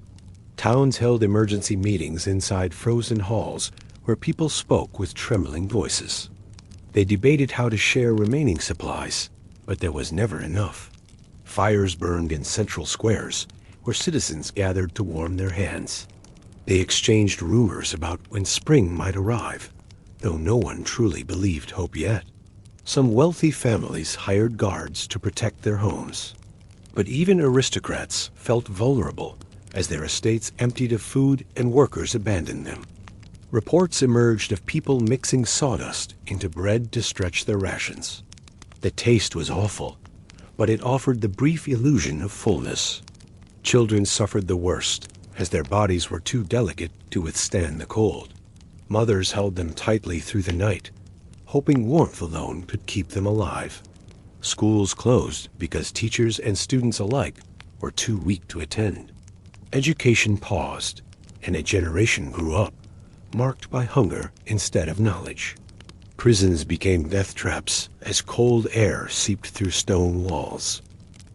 Towns held emergency meetings inside frozen halls where people spoke with trembling voices. They debated how to share remaining supplies, but there was never enough. Fires burned in central squares where citizens gathered to warm their hands. They exchanged rumors about when spring might arrive, though no one truly believed hope yet. Some wealthy families hired guards to protect their homes. But even aristocrats felt vulnerable as their estates emptied of food and workers abandoned them. Reports emerged of people mixing sawdust into bread to stretch their rations. The taste was awful, but it offered the brief illusion of fullness. Children suffered the worst, as their bodies were too delicate to withstand the cold. Mothers held them tightly through the night, hoping warmth alone could keep them alive. Schools closed because teachers and students alike were too weak to attend. Education paused, and a generation grew up, marked by hunger instead of knowledge. Prisons became death traps as cold air seeped through stone walls.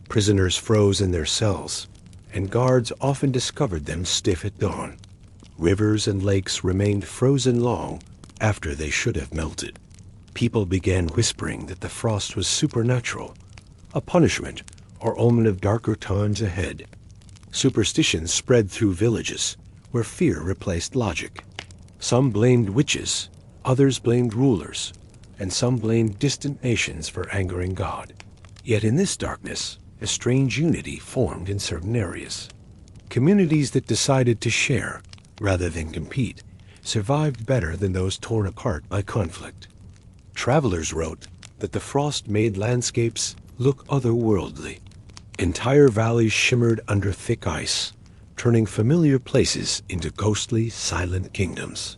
Prisoners froze in their cells, and guards often discovered them stiff at dawn. Rivers and lakes remained frozen long after they should have melted. People began whispering that the frost was supernatural, a punishment or omen of darker times ahead. Superstitions spread through villages, where fear replaced logic. Some blamed witches, others blamed rulers, and some blamed distant nations for angering God. Yet in this darkness, a strange unity formed in certain areas. Communities that decided to share, rather than compete, survived better than those torn apart by conflict. Travelers wrote that the frost made landscapes look otherworldly. Entire valleys shimmered under thick ice, turning familiar places into ghostly, silent kingdoms.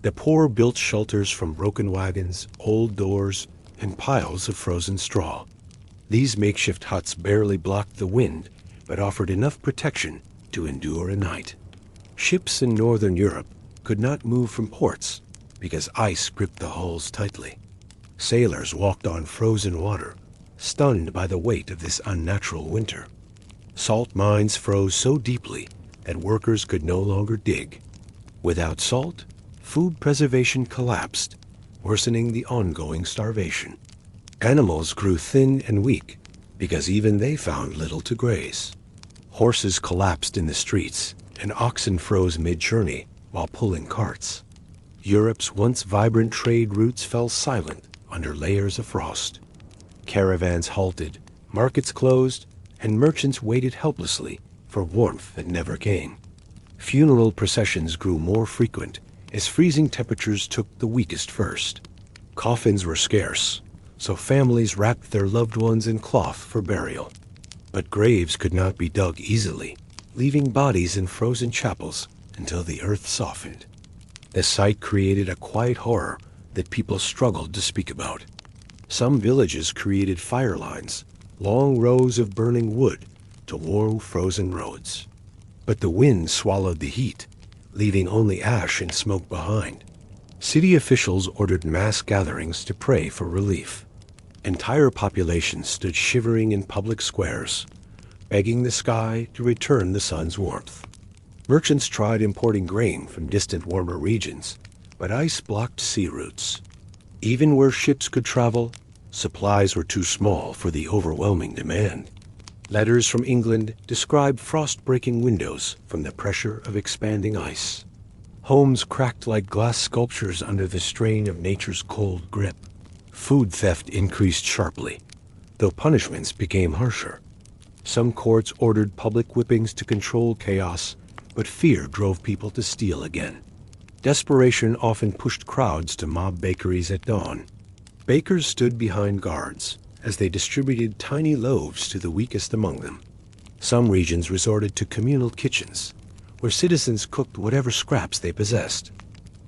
The poor built shelters from broken wagons, old doors, and piles of frozen straw. These makeshift huts barely blocked the wind, but offered enough protection to endure a night. Ships in northern Europe could not move from ports because ice gripped the hulls tightly. Sailors walked on frozen water, stunned by the weight of this unnatural winter. Salt mines froze so deeply that workers could no longer dig. Without salt, food preservation collapsed, worsening the ongoing starvation. Animals grew thin and weak, because even they found little to graze. Horses collapsed in the streets, and oxen froze mid-journey while pulling carts. Europe's once vibrant trade routes fell silent under layers of frost. Caravans halted, markets closed, and merchants waited helplessly for warmth that never came. Funeral processions grew more frequent as freezing temperatures took the weakest first. Coffins were scarce, so families wrapped their loved ones in cloth for burial. But graves could not be dug easily, leaving bodies in frozen chapels until the earth softened. The sight created a quiet horror that people struggled to speak about. Some villages created fire lines, long rows of burning wood to warm frozen roads. But the wind swallowed the heat, leaving only ash and smoke behind. City officials ordered mass gatherings to pray for relief. Entire populations stood shivering in public squares, begging the sky to return the sun's warmth. Merchants tried importing grain from distant warmer regions, but ice blocked sea routes. Even where ships could travel, supplies were too small for the overwhelming demand. Letters from England describe frost-breaking windows from the pressure of expanding ice. Homes cracked like glass sculptures under the strain of nature's cold grip. Food theft increased sharply, though punishments became harsher. Some courts ordered public whippings to control chaos, but fear drove people to steal again. Desperation often pushed crowds to mob bakeries at dawn. Bakers stood behind guards as they distributed tiny loaves to the weakest among them. Some regions resorted to communal kitchens, where citizens cooked whatever scraps they possessed.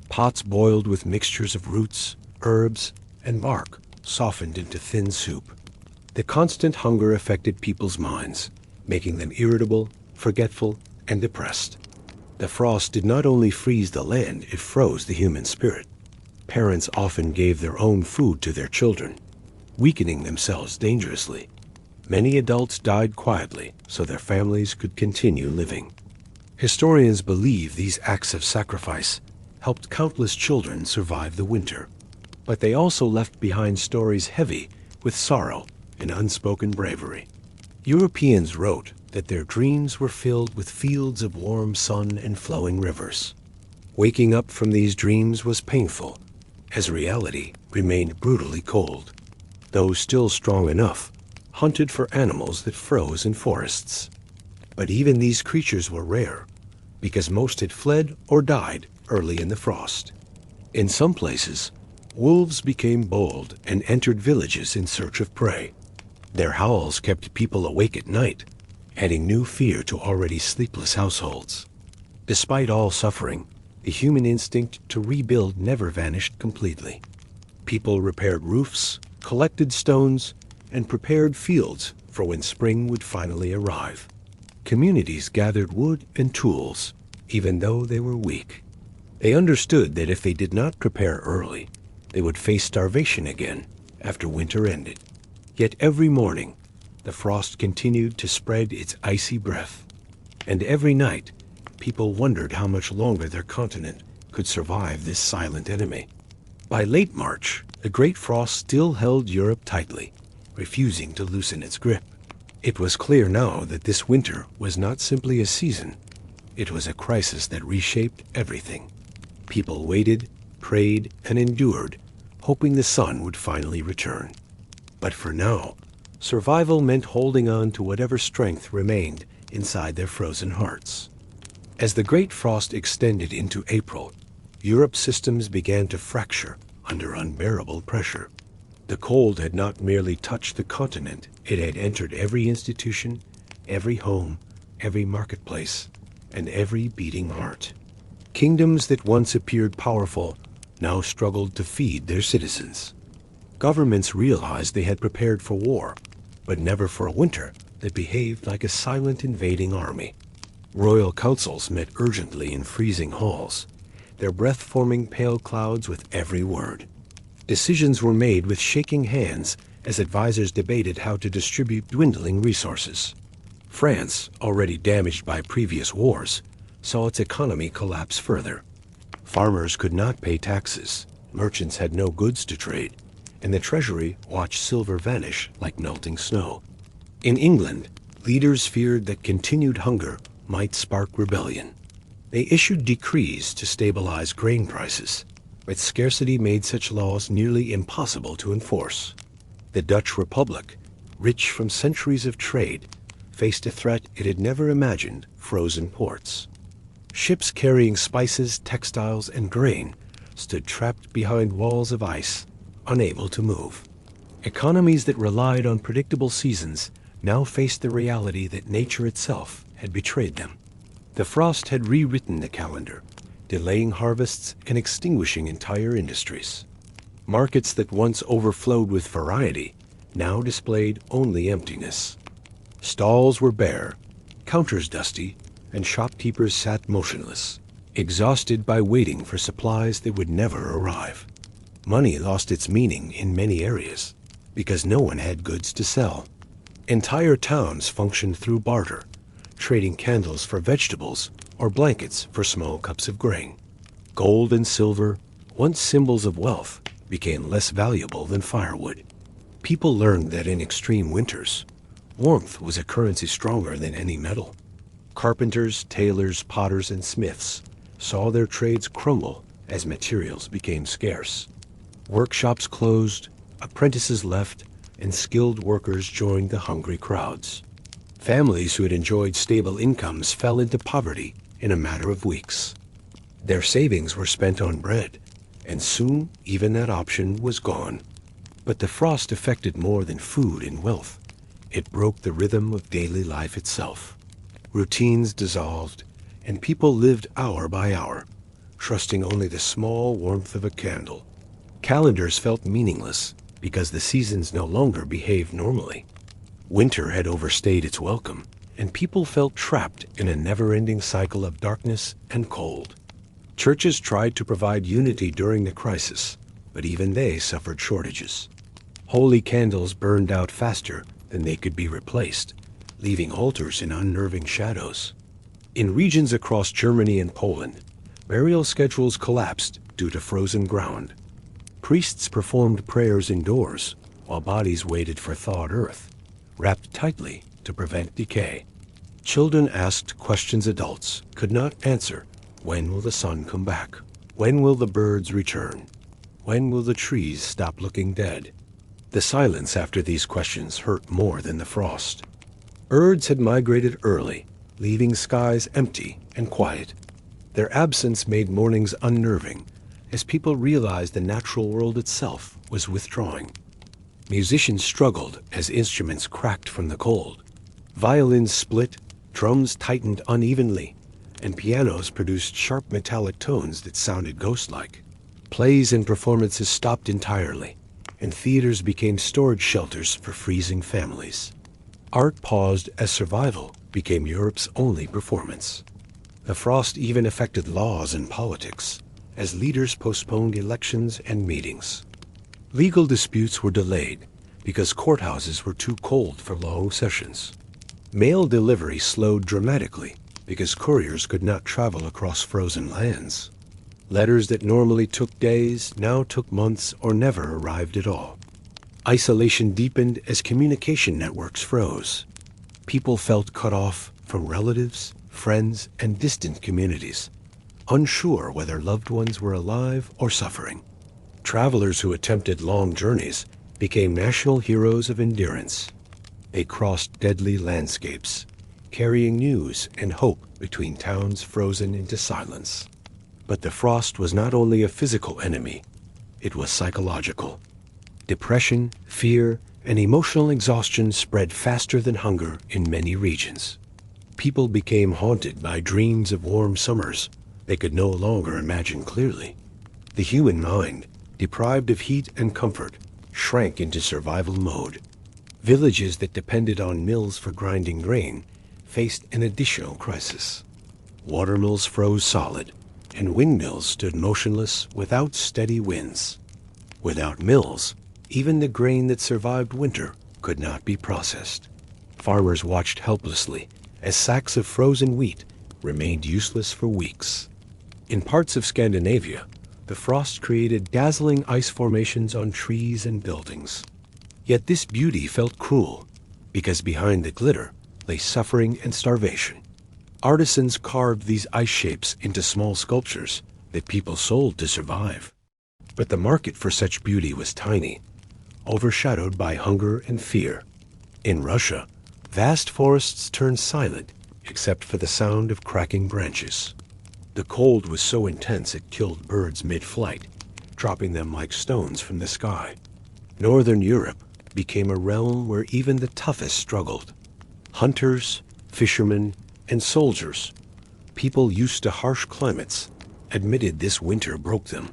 Pots boiled with mixtures of roots, herbs, and bark softened into thin soup. The constant hunger affected people's minds, making them irritable, forgetful, and depressed. The frost did not only freeze the land, it froze the human spirit. Parents often gave their own food to their children, weakening themselves dangerously. Many adults died quietly so their families could continue living. Historians believe these acts of sacrifice helped countless children survive the winter, but they also left behind stories heavy with sorrow and unspoken bravery. Europeans wrote that their dreams were filled with fields of warm sun and flowing rivers. Waking up from these dreams was painful, as reality remained brutally cold. Those still strong enough hunted for animals that froze in forests. But even these creatures were rare, because most had fled or died early in the frost. In some places, wolves became bold and entered villages in search of prey. Their howls kept people awake at night, adding new fear to already sleepless households. Despite all suffering, the human instinct to rebuild never vanished completely. People repaired roofs, collected stones, and prepared fields for when spring would finally arrive. Communities gathered wood and tools, even though they were weak. They understood that if they did not prepare early, they would face starvation again after winter ended. Yet every morning, the frost continued to spread its icy breath, and every night, people wondered how much longer their continent could survive this silent enemy. By late March, the Great Frost still held Europe tightly, refusing to loosen its grip. It was clear now that this winter was not simply a season. It was a crisis that reshaped everything. People waited, prayed, and endured, hoping the sun would finally return. But for now, survival meant holding on to whatever strength remained inside their frozen hearts. As the Great Frost extended into April, Europe's systems began to fracture under unbearable pressure. The cold had not merely touched the continent, it had entered every institution, every home, every marketplace, and every beating heart. Kingdoms that once appeared powerful now struggled to feed their citizens. Governments realized they had prepared for war, but never for a winter that behaved like a silent invading army. Royal councils met urgently in freezing halls, their breath forming pale clouds with every word. Decisions were made with shaking hands as advisors debated how to distribute dwindling resources. France, already damaged by previous wars, saw its economy collapse further. Farmers could not pay taxes, merchants had no goods to trade, and the treasury watched silver vanish like melting snow. In England, leaders feared that continued hunger might spark rebellion. They issued decrees to stabilize grain prices, but scarcity made such laws nearly impossible to enforce. The Dutch Republic, rich from centuries of trade, faced a threat it had never imagined: frozen ports. Ships carrying spices, textiles, and grain stood trapped behind walls of ice, unable to move. Economies that relied on predictable seasons now faced the reality that nature itself had betrayed them. The frost had rewritten the calendar, delaying harvests and extinguishing entire industries. Markets that once overflowed with variety now displayed only emptiness. Stalls were bare, counters dusty, and shopkeepers sat motionless, exhausted by waiting for supplies that would never arrive. Money lost its meaning in many areas because no one had goods to sell. Entire towns functioned through barter, trading candles for vegetables or blankets for small cups of grain. Gold and silver, once symbols of wealth, became less valuable than firewood. People learned that in extreme winters, warmth was a currency stronger than any metal. Carpenters, tailors, potters, and smiths saw their trades crumble as materials became scarce. Workshops closed, apprentices left, and skilled workers joined the hungry crowds. Families who had enjoyed stable incomes fell into poverty in a matter of weeks. Their savings were spent on bread, and soon even that option was gone. But the frost affected more than food and wealth. It broke the rhythm of daily life itself. Routines dissolved, and people lived hour by hour, trusting only the small warmth of a candle. Calendars felt meaningless because the seasons no longer behaved normally. Winter had overstayed its welcome, and people felt trapped in a never-ending cycle of darkness and cold. Churches tried to provide unity during the crisis, but even they suffered shortages. Holy candles burned out faster than they could be replaced, leaving altars in unnerving shadows. In regions across Germany and Poland, burial schedules collapsed due to frozen ground. Priests performed prayers indoors, while bodies waited for thawed earth, wrapped tightly to prevent decay. Children asked questions adults could not answer. When will the sun come back? When will the birds return? When will the trees stop looking dead? The silence after these questions hurt more than the frost. Birds had migrated early, leaving skies empty and quiet. Their absence made mornings unnerving, as people realized the natural world itself was withdrawing. Musicians struggled as instruments cracked from the cold. Violins split, drums tightened unevenly, and pianos produced sharp metallic tones that sounded ghost-like. Plays and performances stopped entirely, and theaters became storage shelters for freezing families. Art paused as survival became Europe's only performance. The frost even affected laws and politics, as leaders postponed elections and meetings. Legal disputes were delayed because courthouses were too cold for long sessions. Mail delivery slowed dramatically because couriers could not travel across frozen lands. Letters that normally took days now took months or never arrived at all. Isolation deepened as communication networks froze. People felt cut off from relatives, friends, and distant communities, unsure whether loved ones were alive or suffering. Travelers who attempted long journeys became national heroes of endurance. They crossed deadly landscapes, carrying news and hope between towns frozen into silence. But the frost was not only a physical enemy, it was psychological. Depression, fear, and emotional exhaustion spread faster than hunger in many regions. People became haunted by dreams of warm summers they could no longer imagine clearly. The human mind, deprived of heat and comfort, shrank into survival mode. Villages that depended on mills for grinding grain faced an additional crisis. Watermills froze solid, and windmills stood motionless without steady winds. Without mills, even the grain that survived winter could not be processed. Farmers watched helplessly as sacks of frozen wheat remained useless for weeks. In parts of Scandinavia, the frost created dazzling ice formations on trees and buildings. Yet this beauty felt cruel because behind the glitter lay suffering and starvation. Artisans carved these ice shapes into small sculptures that people sold to survive. But the market for such beauty was tiny, overshadowed by hunger and fear. In Russia, vast forests turned silent except for the sound of cracking branches. The cold was so intense it killed birds mid-flight, dropping them like stones from the sky. Northern Europe became a realm where even the toughest struggled. Hunters, fishermen, and soldiers, people used to harsh climates, admitted this winter broke them.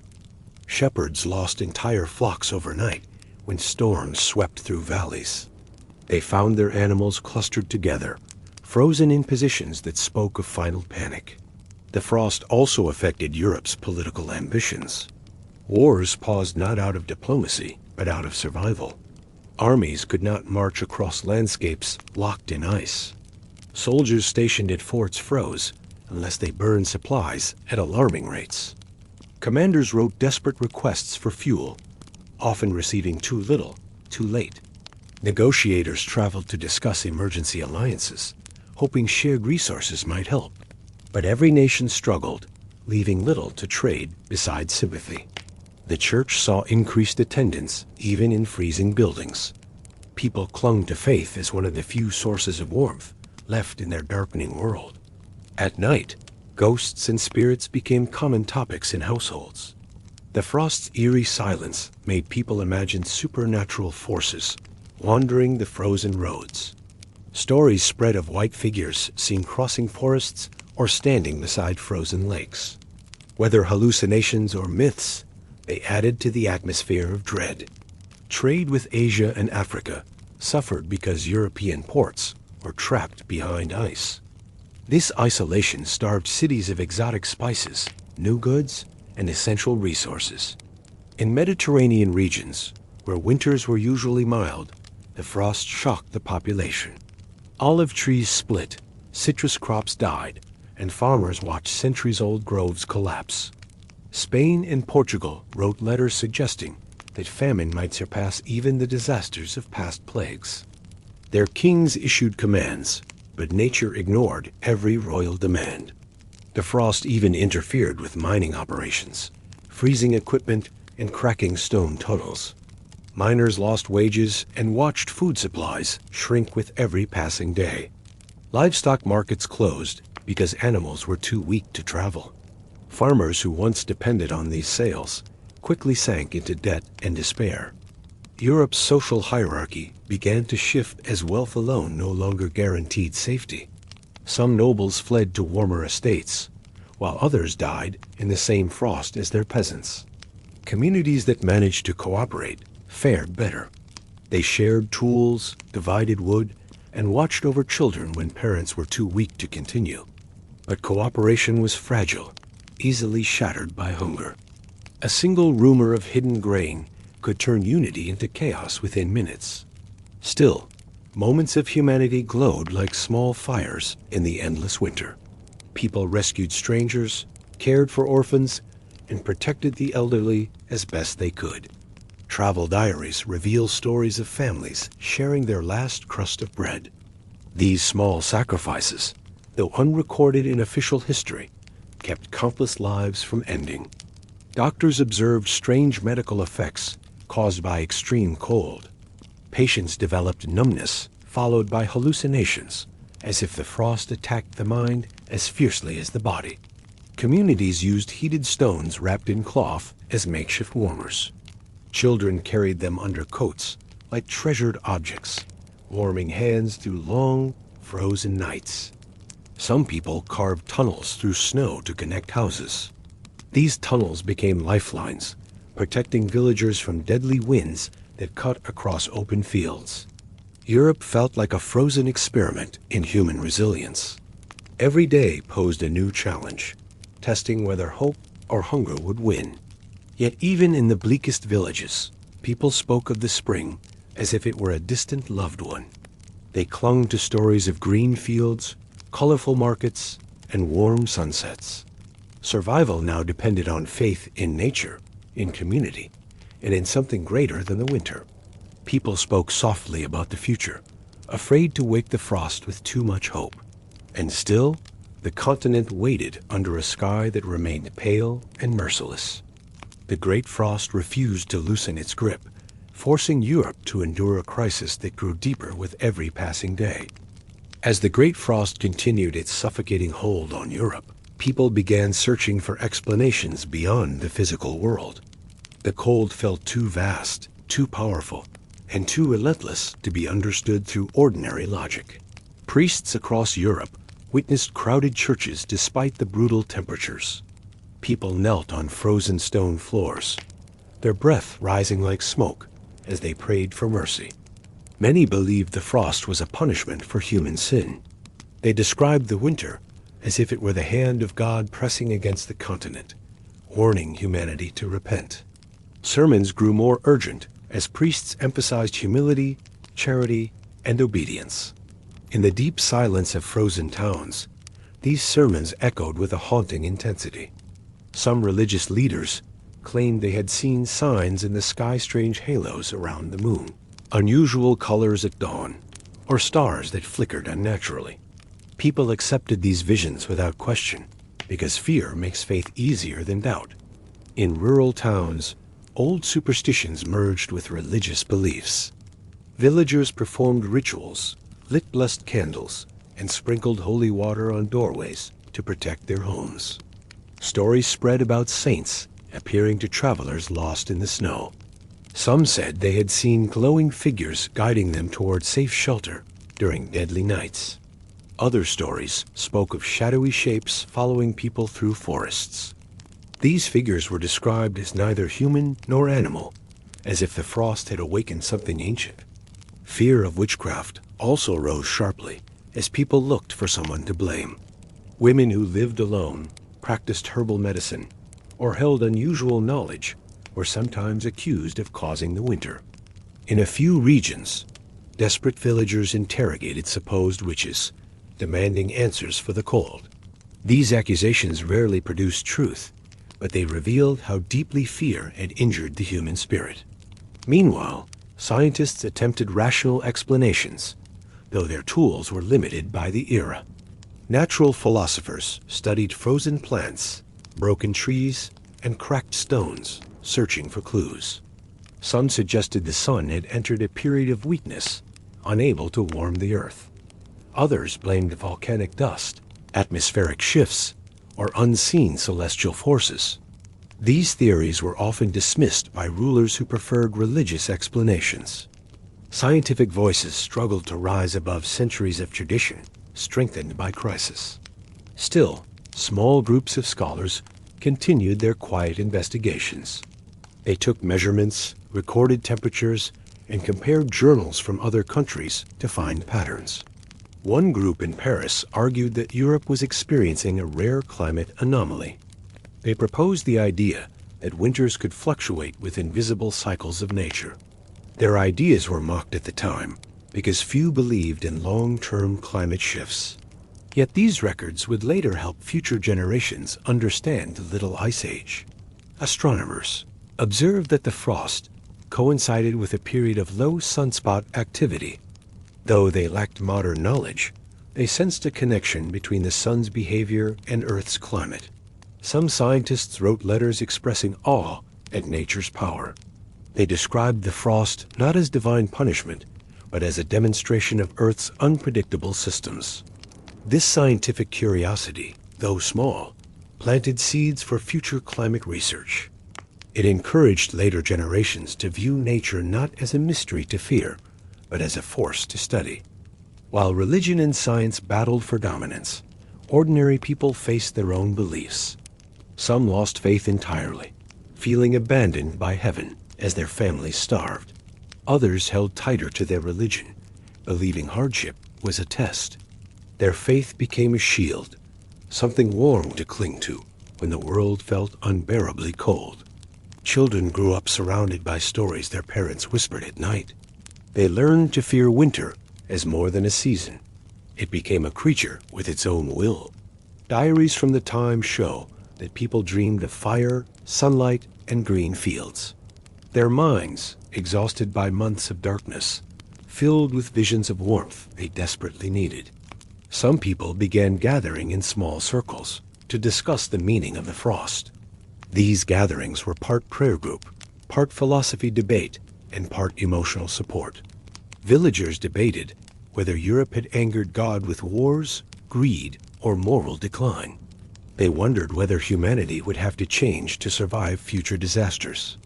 Shepherds lost entire flocks overnight when storms swept through valleys. They found their animals clustered together, frozen in positions that spoke of final panic. The frost also affected Europe's political ambitions. Wars paused not out of diplomacy, but out of survival. Armies could not march across landscapes locked in ice. Soldiers stationed at forts froze unless they burned supplies at alarming rates. Commanders wrote desperate requests for fuel, often receiving too little, too late. Negotiators traveled to discuss emergency alliances, hoping shared resources might help. But every nation struggled, leaving little to trade besides sympathy. The church saw increased attendance even in freezing buildings. People clung to faith as one of the few sources of warmth left in their darkening world. At night, ghosts and spirits became common topics in households. The frost's eerie silence made people imagine supernatural forces wandering the frozen roads. Stories spread of white figures seen crossing forests or standing beside frozen lakes. Whether hallucinations or myths, they added to the atmosphere of dread. Trade with Asia and Africa suffered because European ports were trapped behind ice. This isolation starved cities of exotic spices, new goods, and essential resources. In Mediterranean regions, where winters were usually mild, the frost shocked the population. Olive trees split, citrus crops died, and farmers watched centuries-old groves collapse. Spain and Portugal wrote letters suggesting that famine might surpass even the disasters of past plagues. Their kings issued commands, but nature ignored every royal demand. The frost even interfered with mining operations, freezing equipment and cracking stone tunnels. Miners lost wages and watched food supplies shrink with every passing day. Livestock markets closed because animals were too weak to travel. Farmers who once depended on these sales quickly sank into debt and despair. Europe's social hierarchy began to shift as wealth alone no longer guaranteed safety. Some nobles fled to warmer estates, while others died in the same frost as their peasants. Communities that managed to cooperate fared better. They shared tools, divided wood, and watched over children when parents were too weak to continue. But cooperation was fragile, easily shattered by hunger. A single rumor of hidden grain could turn unity into chaos within minutes. Still, moments of humanity glowed like small fires in the endless winter. People rescued strangers, cared for orphans, and protected the elderly as best they could. Travel diaries reveal stories of families sharing their last crust of bread. These small sacrifices, though unrecorded in official history, kept countless lives from ending. Doctors observed strange medical effects caused by extreme cold. Patients developed numbness, followed by hallucinations, as if the frost attacked the mind as fiercely as the body. Communities used heated stones wrapped in cloth as makeshift warmers. Children carried them under coats like treasured objects, warming hands through long, frozen nights. Some people carved tunnels through snow to connect houses. These tunnels became lifelines, protecting villagers from deadly winds that cut across open fields. Europe felt like a frozen experiment in human resilience. Every day posed a new challenge, testing whether hope or hunger would win. Yet even in the bleakest villages, people spoke of the spring as if it were a distant loved one. They clung to stories of green fields, colorful markets, and warm sunsets. Survival now depended on faith in nature, in community, and in something greater than the winter. People spoke softly about the future, afraid to wake the frost with too much hope. And still, the continent waited under a sky that remained pale and merciless. The great frost refused to loosen its grip, forcing Europe to endure a crisis that grew deeper with every passing day. As the great frost continued its suffocating hold on Europe, people began searching for explanations beyond the physical world. The cold felt too vast, too powerful, and too relentless to be understood through ordinary logic. Priests across Europe witnessed crowded churches despite the brutal temperatures. People knelt on frozen stone floors, their breath rising like smoke as they prayed for mercy. Many believed the frost was a punishment for human sin. They described the winter as if it were the hand of God pressing against the continent, warning humanity to repent. Sermons grew more urgent as priests emphasized humility, charity, and obedience. In the deep silence of frozen towns, these sermons echoed with a haunting intensity. Some religious leaders claimed they had seen signs in the sky-strange halos around the moon, unusual colors at dawn, or stars that flickered unnaturally. People accepted these visions without question, because fear makes faith easier than doubt. In rural towns, old superstitions merged with religious beliefs. Villagers performed rituals, lit blessed candles, and sprinkled holy water on doorways to protect their homes. Stories spread about saints appearing to travelers lost in the snow. Some said they had seen glowing figures guiding them toward safe shelter during deadly nights. Other stories spoke of shadowy shapes following people through forests. These figures were described as neither human nor animal, as if the frost had awakened something ancient. Fear of witchcraft also rose sharply as people looked for someone to blame. Women who lived alone, practiced herbal medicine, or held unusual knowledge were sometimes accused of causing the winter. In a few regions, desperate villagers interrogated supposed witches, demanding answers for the cold. These accusations rarely produced truth, but they revealed how deeply fear had injured the human spirit. Meanwhile, scientists attempted rational explanations, though their tools were limited by the era. Natural philosophers studied frozen plants, broken trees, and cracked stones, searching for clues. Some suggested the sun had entered a period of weakness, unable to warm the earth. Others blamed volcanic dust, atmospheric shifts, or unseen celestial forces. These theories were often dismissed by rulers who preferred religious explanations. Scientific voices struggled to rise above centuries of tradition, strengthened by crisis. Still, small groups of scholars continued their quiet investigations. They took measurements, recorded temperatures, and compared journals from other countries to find patterns. One group in Paris argued that Europe was experiencing a rare climate anomaly. They proposed the idea that winters could fluctuate with invisible cycles of nature. Their ideas were mocked at the time because few believed in long-term climate shifts. Yet these records would later help future generations understand the Little Ice Age. Astronomers observed that the frost coincided with a period of low sunspot activity. Though they lacked modern knowledge, they sensed a connection between the sun's behavior and Earth's climate. Some scientists wrote letters expressing awe at nature's power. They described the frost not as divine punishment, but as a demonstration of Earth's unpredictable systems. This scientific curiosity, though small, planted seeds for future climate research. It encouraged later generations to view nature not as a mystery to fear, but as a force to study. While religion and science battled for dominance, ordinary people faced their own beliefs. Some lost faith entirely, feeling abandoned by heaven as their families starved. Others held tighter to their religion, believing hardship was a test. Their faith became a shield, something warm to cling to when the world felt unbearably cold. Children grew up surrounded by stories their parents whispered at night. They learned to fear winter as more than a season. It became a creature with its own will. Diaries from the time show that people dreamed of fire, sunlight, and green fields. Their minds, exhausted by months of darkness, filled with visions of warmth they desperately needed. Some people began gathering in small circles to discuss the meaning of the frost. These gatherings were part prayer group, part philosophy debate, and part emotional support. Villagers debated whether Europe had angered God with wars, greed, or moral decline. They wondered whether humanity would have to change to survive future disasters.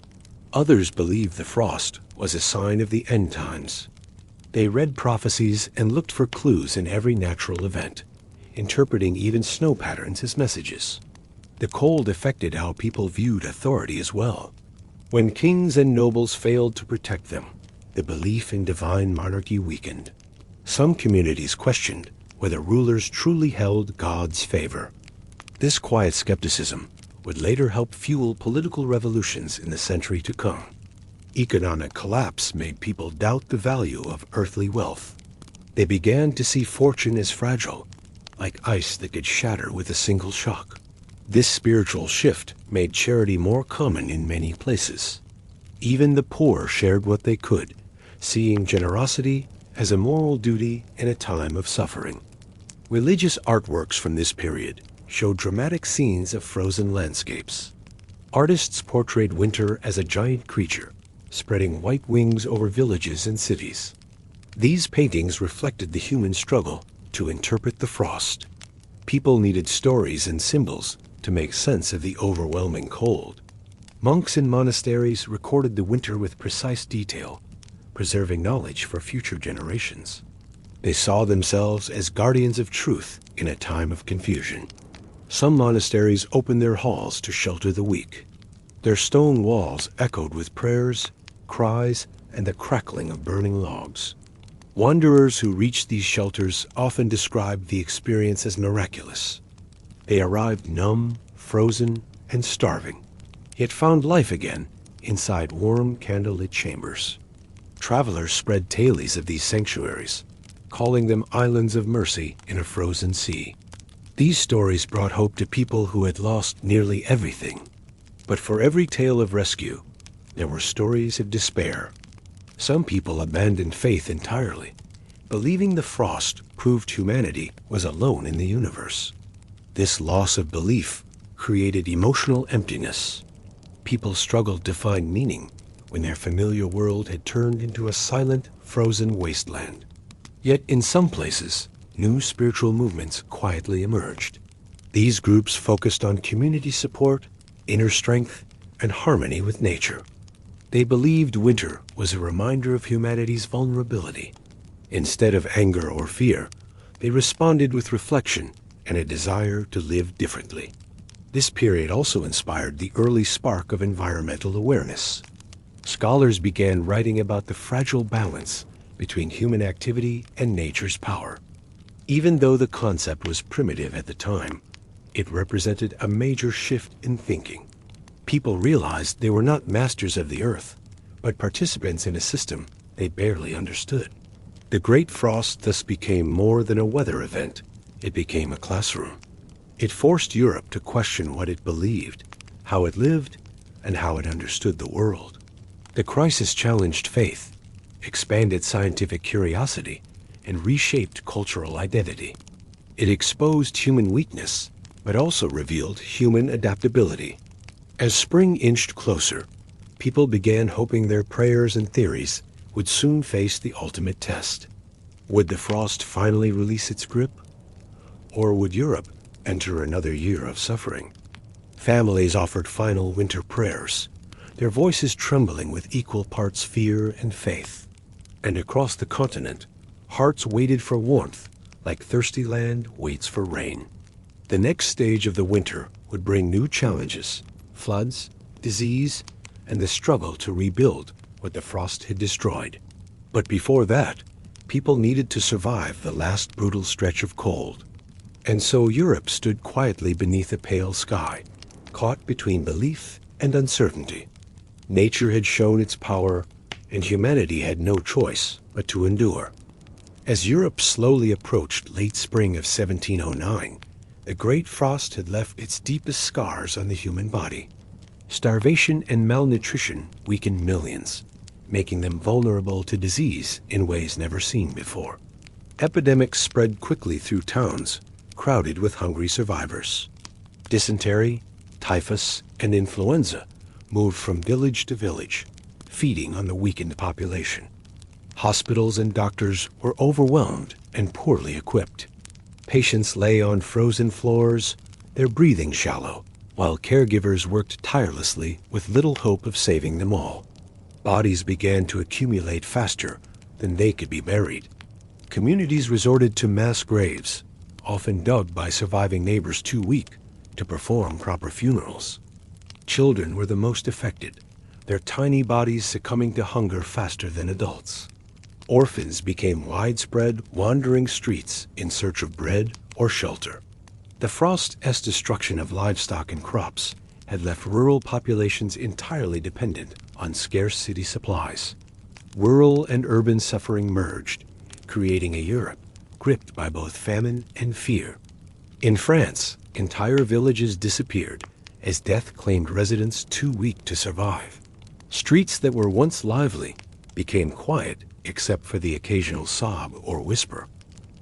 Others believed the frost was a sign of the end times. They read prophecies and looked for clues in every natural event, interpreting even snow patterns as messages. The cold affected how people viewed authority as well. When kings and nobles failed to protect them, the belief in divine monarchy weakened. Some communities questioned whether rulers truly held God's favor. This quiet skepticism would later help fuel political revolutions in the century to come. Economic collapse made people doubt the value of earthly wealth. They began to see fortune as fragile, like ice that could shatter with a single shock. This spiritual shift made charity more common in many places. Even the poor shared what they could, seeing generosity as a moral duty in a time of suffering. Religious artworks from this period showed dramatic scenes of frozen landscapes. Artists portrayed winter as a giant creature, spreading white wings over villages and cities. These paintings reflected the human struggle to interpret the frost. People needed stories and symbols to make sense of the overwhelming cold. Monks in monasteries recorded the winter with precise detail, preserving knowledge for future generations. They saw themselves as guardians of truth in a time of confusion. Some monasteries opened their halls to shelter the weak. Their stone walls echoed with prayers, cries, and the crackling of burning logs. Wanderers who reached these shelters often described the experience as miraculous. They arrived numb, frozen, and starving, yet found life again inside warm, candlelit chambers. Travelers spread tales of these sanctuaries, calling them islands of mercy in a frozen sea. These stories brought hope to people who had lost nearly everything. But for every tale of rescue, there were stories of despair. Some people abandoned faith entirely, believing the frost proved humanity was alone in the universe. This loss of belief created emotional emptiness. People struggled to find meaning when their familiar world had turned into a silent, frozen wasteland. Yet in some places, new spiritual movements quietly emerged. These groups focused on community support, inner strength, and harmony with nature. They believed winter was a reminder of humanity's vulnerability. Instead of anger or fear, they responded with reflection and a desire to live differently. This period also inspired the early spark of environmental awareness. Scholars began writing about the fragile balance between human activity and nature's power. Even though the concept was primitive at the time, it represented a major shift in thinking. People realized they were not masters of the earth, but participants in a system they barely understood. The Great Frost thus became more than a weather event. It became a classroom. It forced Europe to question what it believed, how it lived, and how it understood the world. The crisis challenged faith, expanded scientific curiosity, and reshaped cultural identity. It exposed human weakness, but also revealed human adaptability. As spring inched closer, people began hoping their prayers and theories would soon face the ultimate test. Would the frost finally release its grip? Or would Europe enter another year of suffering? Families offered final winter prayers, their voices trembling with equal parts fear and faith. And across the continent, hearts waited for warmth like thirsty land waits for rain. The next stage of the winter would bring new challenges: floods, disease, and the struggle to rebuild what the frost had destroyed. But before that, people needed to survive the last brutal stretch of cold. And so Europe stood quietly beneath a pale sky, caught between belief and uncertainty. Nature had shown its power, and humanity had no choice but to endure. As Europe slowly approached late spring of 1709, the Great Frost had left its deepest scars on the human body. Starvation and malnutrition weakened millions, making them vulnerable to disease in ways never seen before. Epidemics spread quickly through towns, crowded with hungry survivors. Dysentery, typhus, and influenza moved from village to village, feeding on the weakened population. Hospitals and doctors were overwhelmed and poorly equipped. Patients lay on frozen floors, their breathing shallow, while caregivers worked tirelessly with little hope of saving them all. Bodies began to accumulate faster than they could be buried. Communities resorted to mass graves, often dug by surviving neighbors too weak to perform proper funerals. Children were the most affected, their tiny bodies succumbing to hunger faster than adults. Orphans became widespread, wandering streets in search of bread or shelter. The frost's destruction of livestock and crops had left rural populations entirely dependent on scarce city supplies. Rural and urban suffering merged, creating a Europe gripped by both famine and fear. In France, entire villages disappeared as death claimed residents too weak to survive. Streets that were once lively became quiet except for the occasional sob or whisper.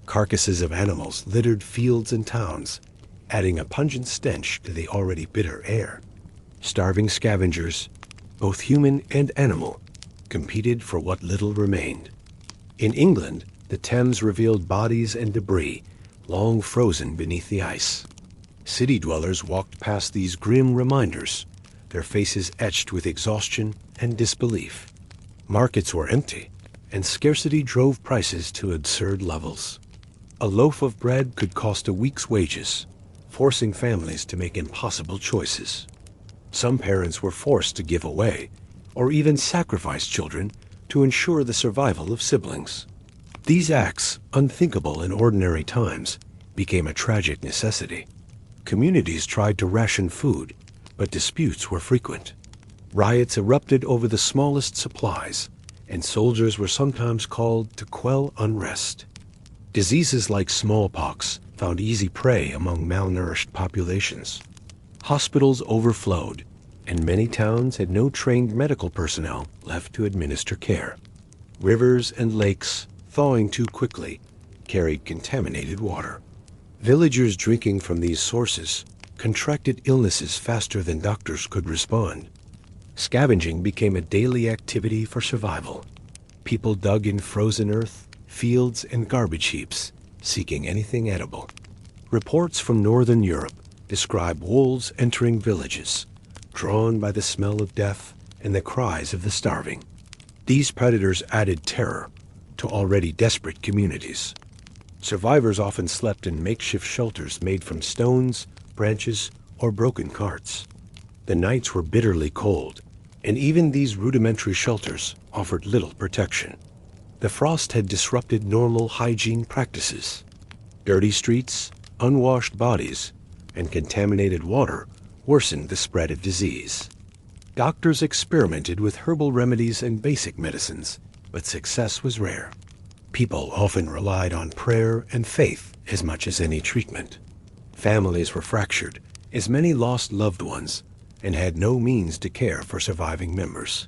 Carcasses of animals littered fields and towns, adding a pungent stench to the already bitter air. Starving scavengers, both human and animal, competed for what little remained. In England, the Thames revealed bodies and debris, long frozen beneath the ice. City dwellers walked past these grim reminders, their faces etched with exhaustion and disbelief. Markets were empty, and scarcity drove prices to absurd levels. A loaf of bread could cost a week's wages, forcing families to make impossible choices. Some parents were forced to give away, or even sacrifice children to ensure the survival of siblings. These acts, unthinkable in ordinary times, became a tragic necessity. Communities tried to ration food, but disputes were frequent. Riots erupted over the smallest supplies, and soldiers were sometimes called to quell unrest. Diseases like smallpox found easy prey among malnourished populations. Hospitals overflowed, and many towns had no trained medical personnel left to administer care. Rivers and lakes, thawing too quickly, carried contaminated water. Villagers drinking from these sources contracted illnesses faster than doctors could respond. Scavenging became a daily activity for survival. People dug in frozen earth, fields, and garbage heaps, seeking anything edible. Reports from northern Europe describe wolves entering villages, drawn by the smell of death and the cries of the starving. These predators added terror to already desperate communities. Survivors often slept in makeshift shelters made from stones, branches, or broken carts. The nights were bitterly cold, and even these rudimentary shelters offered little protection. The frost had disrupted normal hygiene practices. Dirty streets, unwashed bodies, and contaminated water worsened the spread of disease. Doctors experimented with herbal remedies and basic medicines, but success was rare. People often relied on prayer and faith as much as any treatment. Families were fractured, as many lost loved ones and had no means to care for surviving members.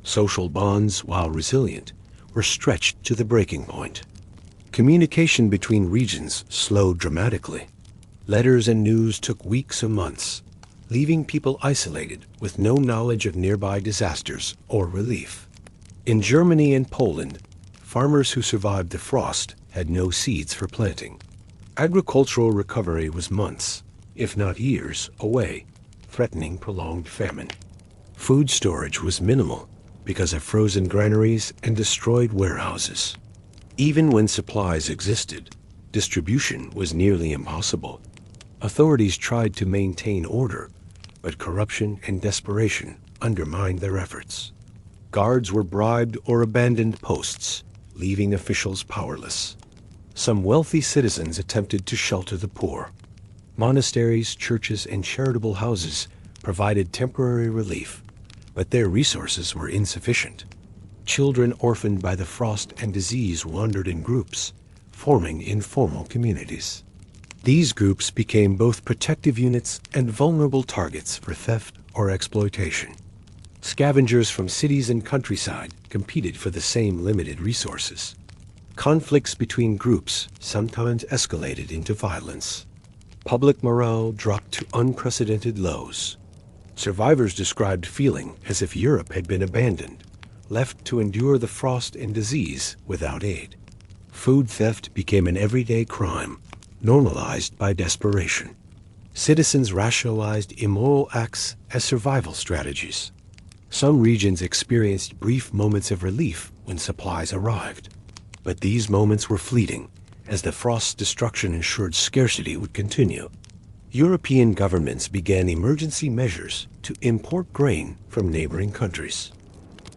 Social bonds, while resilient, were stretched to the breaking point. Communication between regions slowed dramatically. Letters and news took weeks or months, leaving people isolated with no knowledge of nearby disasters or relief. In Germany and Poland, farmers who survived the frost had no seeds for planting. Agricultural recovery was months, if not years, away, threatening prolonged famine. Food storage was minimal because of frozen granaries and destroyed warehouses. Even when supplies existed, distribution was nearly impossible. Authorities tried to maintain order, but corruption and desperation undermined their efforts. Guards were bribed or abandoned posts, leaving officials powerless. Some wealthy citizens attempted to shelter the poor. Monasteries, churches, and charitable houses provided temporary relief, but their resources were insufficient. Children orphaned by the frost and disease wandered in groups, forming informal communities. These groups became both protective units and vulnerable targets for theft or exploitation. Scavengers from cities and countryside competed for the same limited resources. Conflicts between groups sometimes escalated into violence. Public morale dropped to unprecedented lows. Survivors described feeling as if Europe had been abandoned, left to endure the frost and disease without aid. Food theft became an everyday crime, normalized by desperation. Citizens rationalized immoral acts as survival strategies. Some regions experienced brief moments of relief when supplies arrived. But these moments were fleeting, as the frost's destruction ensured scarcity would continue. European governments began emergency measures to import grain from neighboring countries.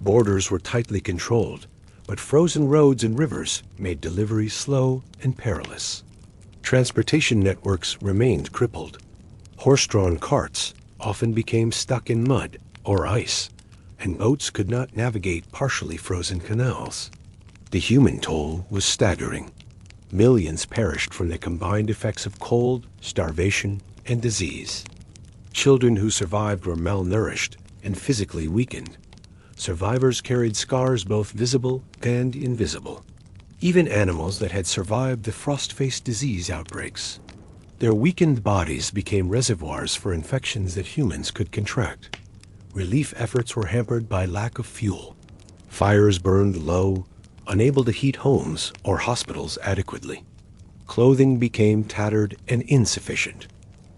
Borders were tightly controlled, but frozen roads and rivers made delivery slow and perilous. Transportation networks remained crippled. Horse-drawn carts often became stuck in mud or ice, and boats could not navigate partially frozen canals. The human toll was staggering. Millions perished from the combined effects of cold, starvation, and disease. Children who survived were malnourished and physically weakened. Survivors carried scars both visible and invisible. Even animals that had survived the frost-faced disease outbreaks. Their weakened bodies became reservoirs for infections that humans could contract. Relief efforts were hampered by lack of fuel. Fires burned low, unable to heat homes or hospitals adequately. Clothing became tattered and insufficient.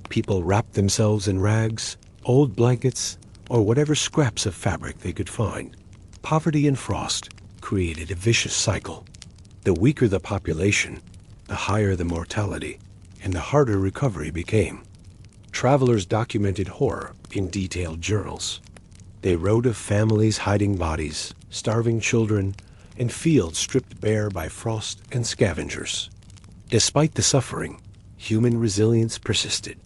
People wrapped themselves in rags, old blankets, or whatever scraps of fabric they could find. Poverty and frost created a vicious cycle. The weaker the population, the higher the mortality, and the harder recovery became. Travelers documented horror in detailed journals. They wrote of families hiding bodies, starving children, and fields stripped bare by frost and scavengers. Despite the suffering, human resilience persisted.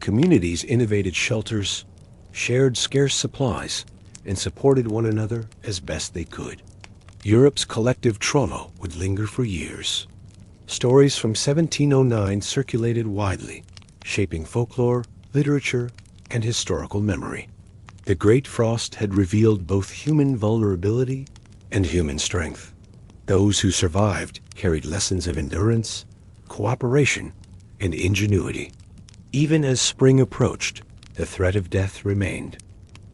Communities innovated shelters, shared scarce supplies, and supported one another as best they could. Europe's collective trauma would linger for years. Stories from 1709 circulated widely, shaping folklore, literature, and historical memory. The Great Frost had revealed both human vulnerability and human strength. Those who survived carried lessons of endurance, cooperation, and ingenuity. Even as spring approached, the threat of death remained.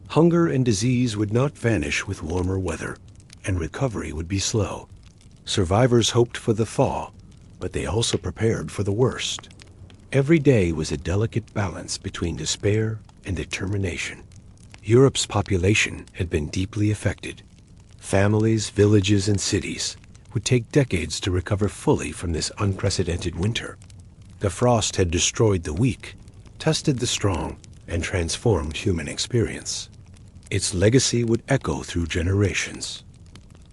Hunger and disease would not vanish with warmer weather, and recovery would be slow. Survivors hoped for the thaw, but they also prepared for the worst. Every day was a delicate balance between despair and determination. Europe's population had been deeply affected. Families, villages, and cities would take decades to recover fully from this unprecedented winter. The frost had destroyed the weak, tested the strong, and transformed human experience. Its legacy would echo through generations.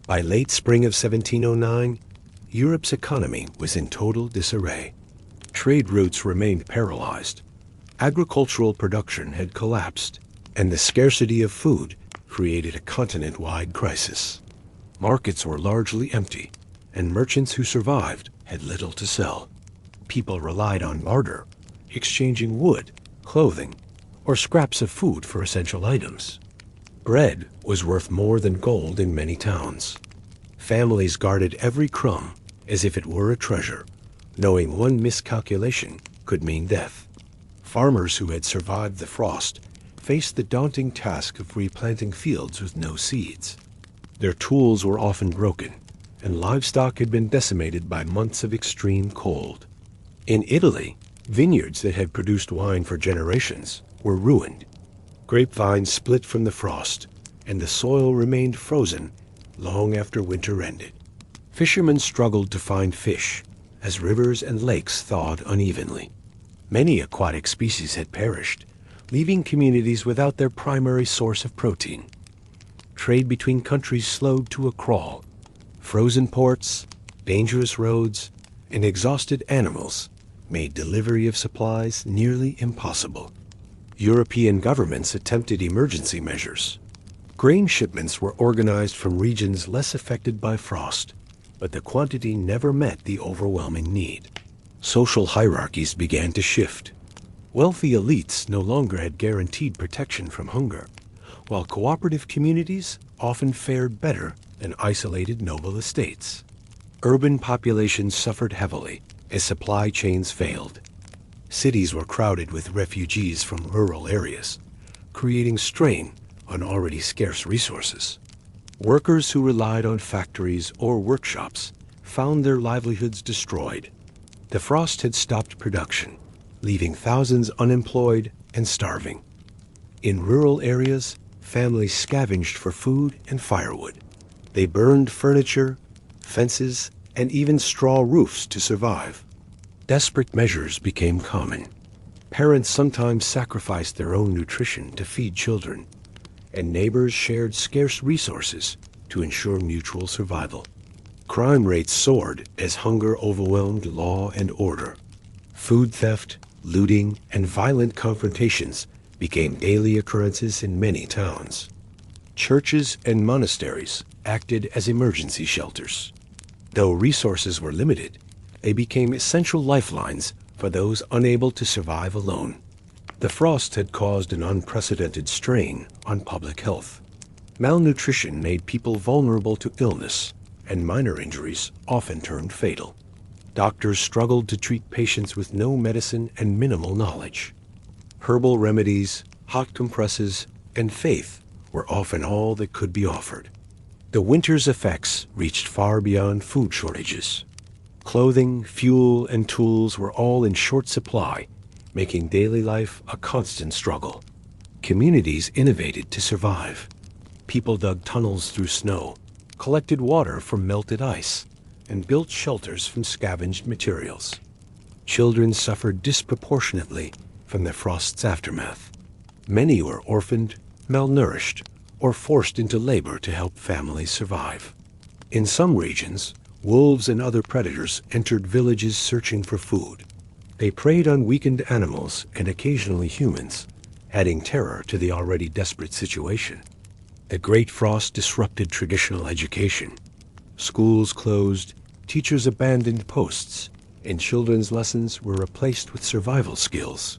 By late spring of 1709, Europe's economy was in total disarray. Trade routes remained paralyzed. Agricultural production had collapsed, and the scarcity of food created a continent-wide crisis. Markets were largely empty, and merchants who survived had little to sell. People relied on barter, exchanging wood, clothing, or scraps of food for essential items. Bread was worth more than gold in many towns. Families guarded every crumb as if it were a treasure, knowing one miscalculation could mean death. Farmers who had survived the frost faced the daunting task of replanting fields with no seeds. Their tools were often broken, and livestock had been decimated by months of extreme cold. In Italy, vineyards that had produced wine for generations were ruined. Grapevines split from the frost, and the soil remained frozen long after winter ended. Fishermen struggled to find fish as rivers and lakes thawed unevenly. Many aquatic species had perished, leaving communities without their primary source of protein. Trade between countries slowed to a crawl. Frozen ports, dangerous roads, and exhausted animals made delivery of supplies nearly impossible. European governments attempted emergency measures. Grain shipments were organized from regions less affected by frost, but the quantity never met the overwhelming need. Social hierarchies began to shift. Wealthy elites no longer had guaranteed protection from hunger, while cooperative communities often fared better than isolated noble estates. Urban populations suffered heavily as supply chains failed. Cities were crowded with refugees from rural areas, creating strain on already scarce resources. Workers who relied on factories or workshops found their livelihoods destroyed. The frost had stopped production, leaving thousands unemployed and starving. In rural areas, families scavenged for food and firewood. They burned furniture, fences, and even straw roofs to survive. Desperate measures became common. Parents sometimes sacrificed their own nutrition to feed children, and neighbors shared scarce resources to ensure mutual survival. Crime rates soared as hunger overwhelmed law and order. Food theft, looting, and violent confrontations became daily occurrences in many towns. Churches and monasteries acted as emergency shelters. Though resources were limited, they became essential lifelines for those unable to survive alone. The frost had caused an unprecedented strain on public health. Malnutrition made people vulnerable to illness, and minor injuries often turned fatal. Doctors struggled to treat patients with no medicine and minimal knowledge. Herbal remedies, hot compresses, and faith were often all that could be offered. The winter's effects reached far beyond food shortages. Clothing, fuel, and tools were all in short supply, making daily life a constant struggle. Communities innovated to survive. People dug tunnels through snow, collected water from melted ice, and built shelters from scavenged materials. Children suffered disproportionately from the frost's aftermath. Many were orphaned, malnourished, or forced into labor to help families survive. In some regions, wolves and other predators entered villages searching for food. They preyed on weakened animals and occasionally humans, adding terror to the already desperate situation. The Great Frost disrupted traditional education. Schools closed, teachers abandoned posts, and children's lessons were replaced with survival skills.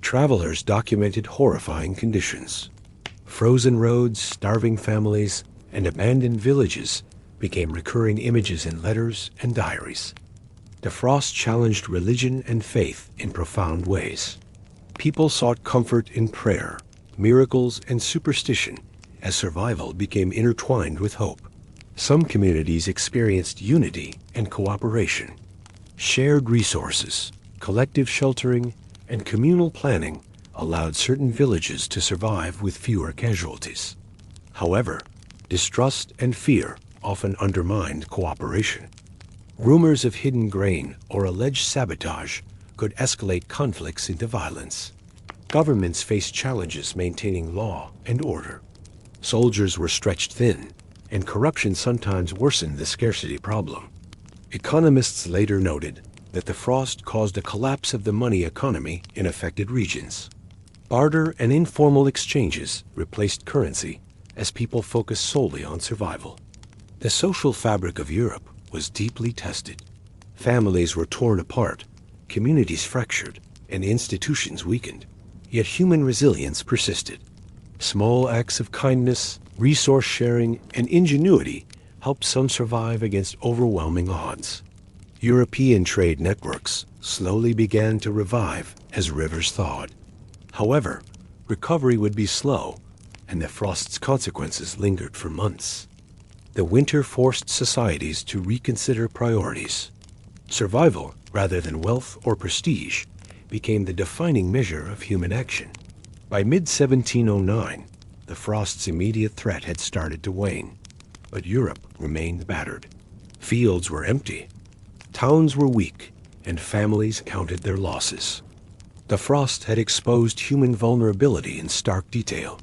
Travelers documented horrifying conditions. Frozen roads, starving families, and abandoned villages became recurring images in letters and diaries. The frost challenged religion and faith in profound ways. People sought comfort in prayer, miracles, and superstition as survival became intertwined with hope. Some communities experienced unity and cooperation. Shared resources, collective sheltering, and communal planning allowed certain villages to survive with fewer casualties. However, distrust and fear often undermined cooperation. Rumors of hidden grain or alleged sabotage could escalate conflicts into violence. Governments faced challenges maintaining law and order. Soldiers were stretched thin, and corruption sometimes worsened the scarcity problem. Economists later noted that the frost caused a collapse of the money economy in affected regions. Barter and informal exchanges replaced currency as people focused solely on survival. The social fabric of Europe was deeply tested. Families were torn apart, communities fractured, and institutions weakened. Yet human resilience persisted. Small acts of kindness, resource sharing, and ingenuity helped some survive against overwhelming odds. European trade networks slowly began to revive as rivers thawed. However, recovery would be slow, and the frost's consequences lingered for months. The winter forced societies to reconsider priorities. Survival, rather than wealth or prestige, became the defining measure of human action. By mid-1709, the frost's immediate threat had started to wane, but Europe remained battered. Fields were empty, towns were weak, and families counted their losses. The frost had exposed human vulnerability in stark detail.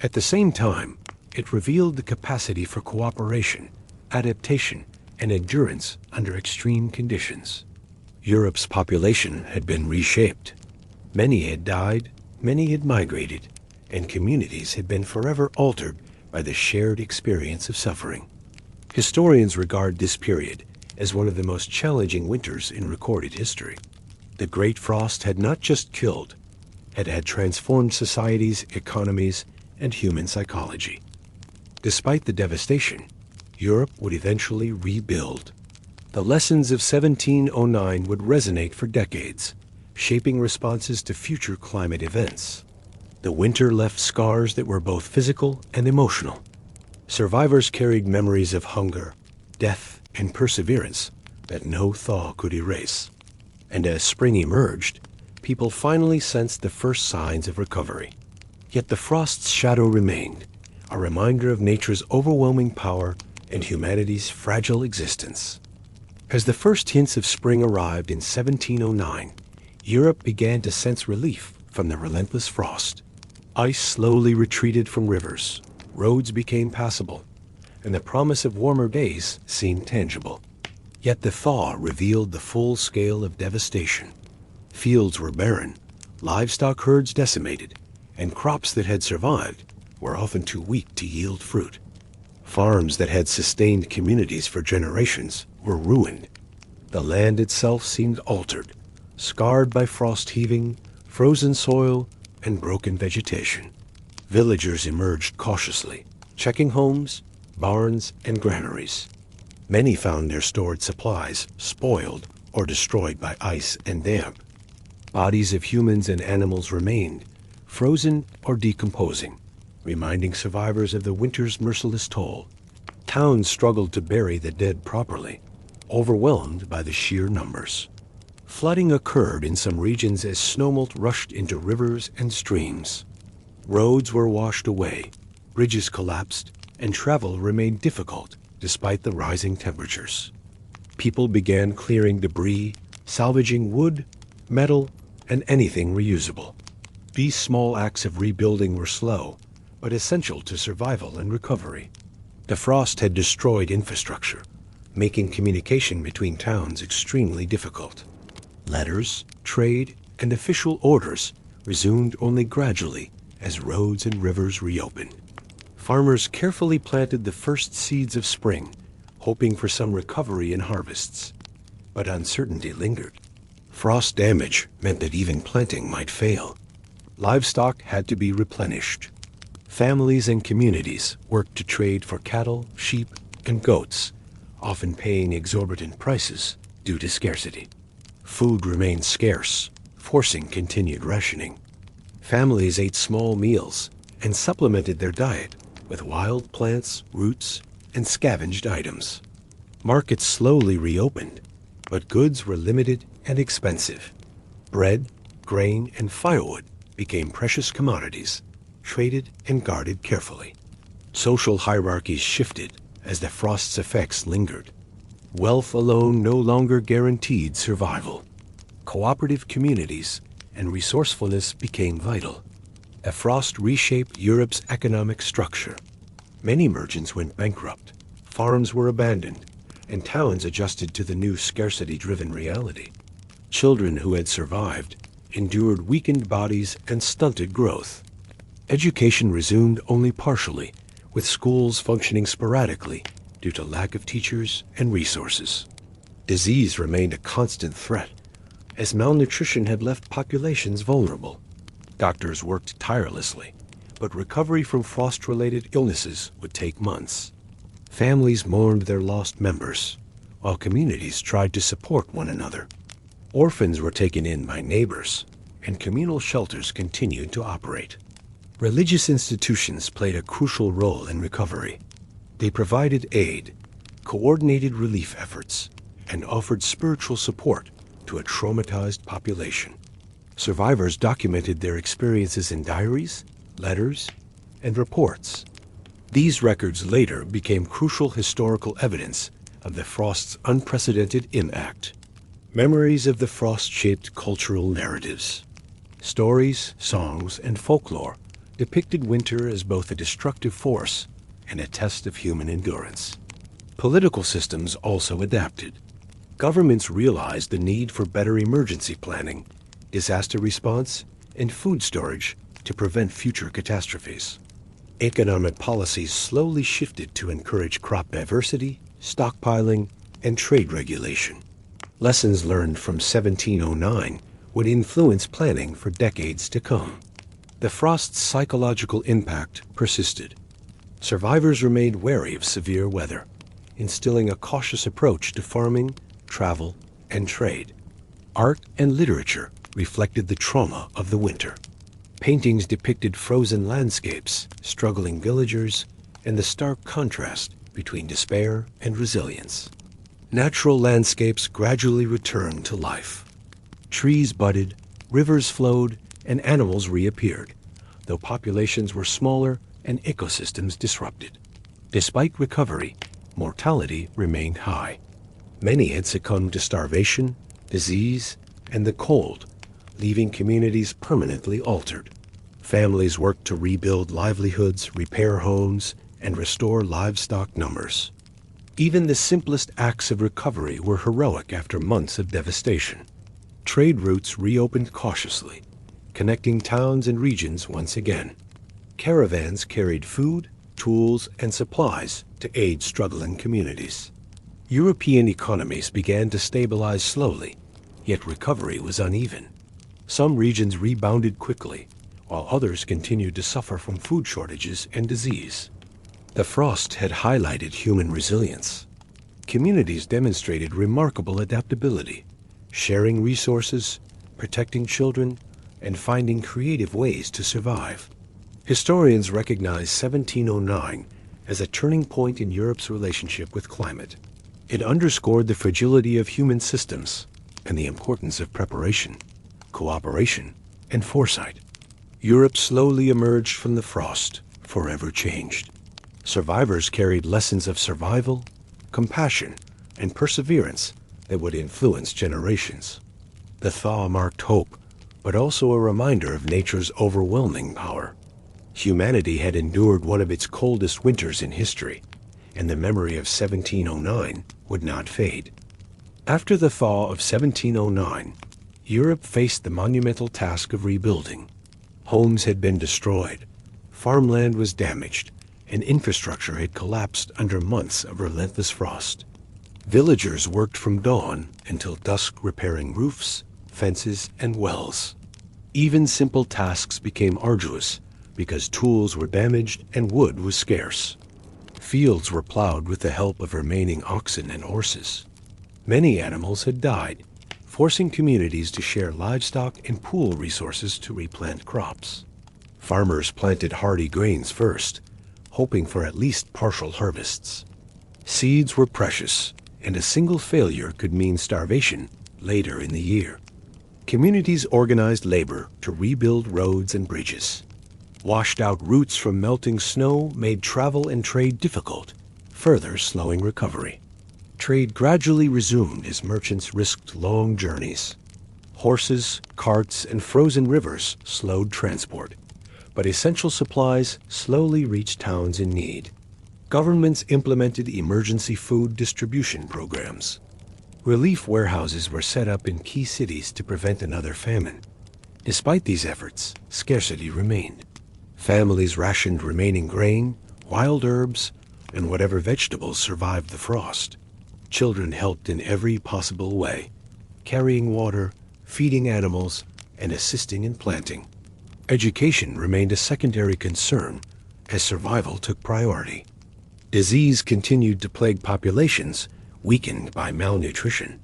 At the same time, it revealed the capacity for cooperation, adaptation, and endurance under extreme conditions. Europe's population had been reshaped. Many had died, many had migrated, and communities had been forever altered by the shared experience of suffering. Historians regard this period as one of the most challenging winters in recorded history. The Great Frost had not just killed, it had transformed societies, economies, and human psychology. Despite the devastation, Europe would eventually rebuild. The lessons of 1709 would resonate for decades, shaping responses to future climate events. The winter left scars that were both physical and emotional. Survivors carried memories of hunger, death, and perseverance that no thaw could erase. And as spring emerged, people finally sensed the first signs of recovery. Yet the frost's shadow remained, a reminder of nature's overwhelming power and humanity's fragile existence. As the first hints of spring arrived in 1709, Europe began to sense relief from the relentless frost. Ice slowly retreated from rivers, roads became passable, and the promise of warmer days seemed tangible. Yet the thaw revealed the full scale of devastation. Fields were barren, livestock herds decimated, and crops that had survived were often too weak to yield fruit. Farms that had sustained communities for generations were ruined. The land itself seemed altered, scarred by frost heaving, frozen soil, and broken vegetation. Villagers emerged cautiously, checking homes, barns, and granaries. Many found their stored supplies spoiled or destroyed by ice and damp. Bodies of humans and animals remained, frozen or decomposing, reminding survivors of the winter's merciless toll. Towns struggled to bury the dead properly, overwhelmed by the sheer numbers. Flooding occurred in some regions as snowmelt rushed into rivers and streams. Roads were washed away, bridges collapsed, and travel remained difficult despite the rising temperatures. People began clearing debris, salvaging wood, metal, and anything reusable. These small acts of rebuilding were slow, but essential to survival and recovery. The frost had destroyed infrastructure, making communication between towns extremely difficult. Letters, trade, and official orders resumed only gradually as roads and rivers reopened. Farmers carefully planted the first seeds of spring, hoping for some recovery in harvests. But uncertainty lingered. Frost damage meant that even planting might fail. Livestock had to be replenished. Families and communities worked to trade for cattle, sheep, and goats, often paying exorbitant prices due to scarcity. Food remained scarce, forcing continued rationing. Families ate small meals and supplemented their diet with wild plants, roots, and scavenged items. Markets slowly reopened, but goods were limited and expensive. Bread, grain, and firewood became precious commodities, traded and guarded carefully. Social hierarchies shifted as the frost's effects lingered. Wealth alone no longer guaranteed survival. Cooperative communities and resourcefulness became vital. A frost reshaped Europe's economic structure. Many merchants went bankrupt, farms were abandoned, and towns adjusted to the new scarcity-driven reality. Children who had survived endured weakened bodies and stunted growth. Education resumed only partially, with schools functioning sporadically due to lack of teachers and resources. Disease remained a constant threat, as malnutrition had left populations vulnerable. Doctors worked tirelessly, but recovery from frost-related illnesses would take months. Families mourned their lost members, while communities tried to support one another. Orphans were taken in by neighbors, and communal shelters continued to operate. Religious institutions played a crucial role in recovery. They provided aid, coordinated relief efforts, and offered spiritual support to a traumatized population. Survivors documented their experiences in diaries, letters, and reports. These records later became crucial historical evidence of the frost's unprecedented impact. Memories of the frost-shaped cultural narratives. Stories, songs, and folklore depicted winter as both a destructive force and a test of human endurance. Political systems also adapted. Governments realized the need for better emergency planning, disaster response, and food storage to prevent future catastrophes. Economic policies slowly shifted to encourage crop diversity, stockpiling, and trade regulation. Lessons learned from 1709 would influence planning for decades to come. The frost's psychological impact persisted. Survivors remained wary of severe weather, instilling a cautious approach to farming, travel, and trade. Art and literature reflected the trauma of the winter. Paintings depicted frozen landscapes, struggling villagers, and the stark contrast between despair and resilience. Natural landscapes gradually returned to life. Trees budded, rivers flowed, and animals reappeared, though populations were smaller and ecosystems disrupted. Despite recovery, mortality remained high. Many had succumbed to starvation, disease, and the cold, leaving communities permanently altered. Families worked to rebuild livelihoods, repair homes, and restore livestock numbers. Even the simplest acts of recovery were heroic after months of devastation. Trade routes reopened cautiously, connecting towns and regions once again. Caravans carried food, tools, and supplies to aid struggling communities. European economies began to stabilize slowly, yet recovery was uneven. Some regions rebounded quickly, while others continued to suffer from food shortages and disease. The frost had highlighted human resilience. Communities demonstrated remarkable adaptability, sharing resources, protecting children, and finding creative ways to survive. Historians recognize 1709 as a turning point in Europe's relationship with climate. It underscored the fragility of human systems and the importance of preparation, cooperation, and foresight. Europe slowly emerged from the frost, forever changed. Survivors carried lessons of survival, compassion, and perseverance that would influence generations. The thaw marked hope, but also a reminder of nature's overwhelming power. Humanity had endured one of its coldest winters in history, and the memory of 1709 would not fade. After the thaw of 1709, Europe faced the monumental task of rebuilding. Homes had been destroyed, farmland was damaged, and infrastructure had collapsed under months of relentless frost. Villagers worked from dawn until dusk repairing roofs, fences, and wells. Even simple tasks became arduous because tools were damaged and wood was scarce. Fields were plowed with the help of remaining oxen and horses. Many animals had died, forcing communities to share livestock and pool resources to replant crops. Farmers planted hardy grains first, hoping for at least partial harvests. Seeds were precious, and a single failure could mean starvation later in the year. Communities organized labor to rebuild roads and bridges. Washed-out routes from melting snow made travel and trade difficult, further slowing recovery. Trade gradually resumed as merchants risked long journeys. Horses, carts, and frozen rivers slowed transport, but essential supplies slowly reached towns in need. Governments implemented emergency food distribution programs. Relief warehouses were set up in key cities to prevent another famine. Despite these efforts, scarcity remained. Families rationed remaining grain, wild herbs, and whatever vegetables survived the frost. Children helped in every possible way, carrying water, feeding animals, and assisting in planting. Education remained a secondary concern as survival took priority. Disease continued to plague populations weakened by malnutrition.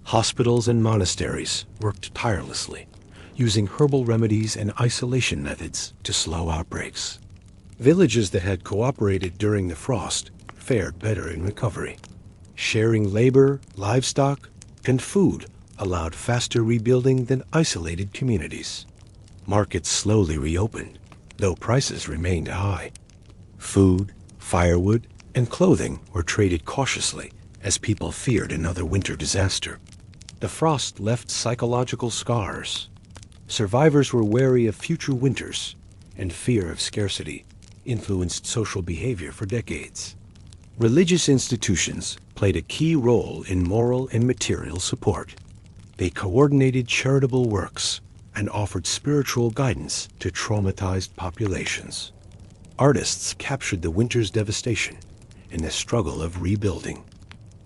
Hospitals and monasteries worked tirelessly, using herbal remedies and isolation methods to slow outbreaks. Villages that had cooperated during the frost fared better in recovery. Sharing labor, livestock, and food allowed faster rebuilding than isolated communities. Markets slowly reopened, though prices remained high. Food, firewood, and clothing were traded cautiously as people feared another winter disaster. The frost left psychological scars. Survivors were wary of future winters, and fear of scarcity influenced social behavior for decades. Religious institutions played a key role in moral and material support. They coordinated charitable works and offered spiritual guidance to traumatized populations. Artists captured the winter's devastation and the struggle of rebuilding.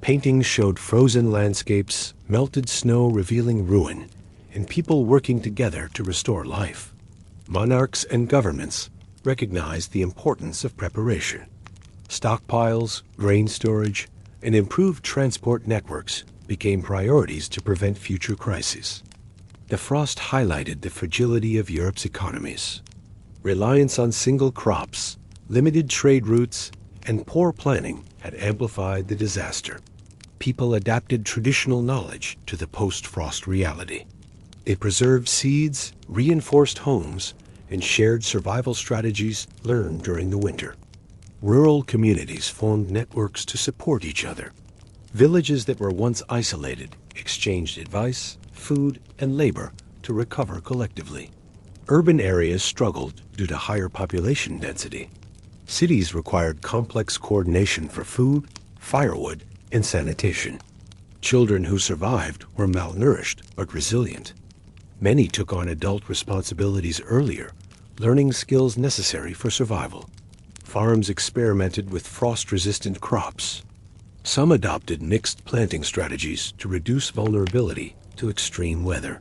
Paintings showed frozen landscapes, melted snow revealing ruin, and people working together to restore life. monarchs and governments recognized the importance of preparation. Stockpiles, grain storage, and improved transport networks became priorities to prevent future crises. The frost highlighted the fragility of Europe's economies. Reliance on single crops, limited trade routes, and poor planning had amplified the disaster. People adapted traditional knowledge to the post-frost reality. They preserved seeds, reinforced homes, and shared survival strategies learned during the winter. Rural communities formed networks to support each other. Villages that were once isolated exchanged advice, food, and labor to recover collectively. Urban areas struggled due to higher population density. Cities required complex coordination for food, firewood, and sanitation. Children who survived were malnourished but resilient. Many took on adult responsibilities earlier, learning skills necessary for survival. Farms experimented with frost-resistant crops. Some adopted mixed planting strategies to reduce vulnerability to extreme weather.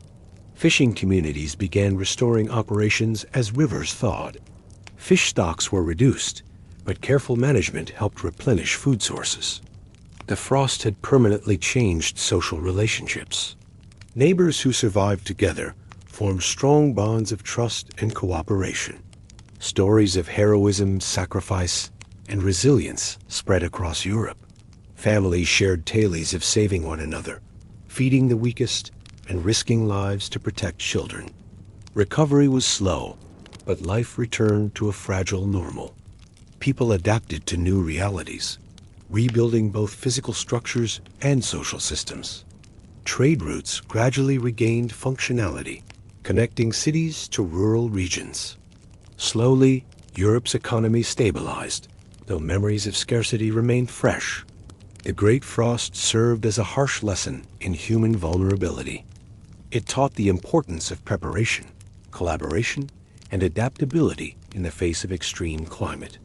Fishing communities began restoring operations as rivers thawed. Fish stocks were reduced, but careful management helped replenish food sources. The frost had permanently changed social relationships. Neighbors who survived together formed strong bonds of trust and cooperation. Stories of heroism, sacrifice, and resilience spread across Europe. Families shared tales of saving one another, feeding the weakest, and risking lives to protect children. Recovery was slow, but life returned to a fragile normal. People adapted to new realities, rebuilding both physical structures and social systems. Trade routes gradually regained functionality, connecting cities to rural regions. Slowly, Europe's economy stabilized, though memories of scarcity remained fresh. The Great Frost served as a harsh lesson in human vulnerability. It taught the importance of preparation, collaboration, and adaptability in the face of extreme climate.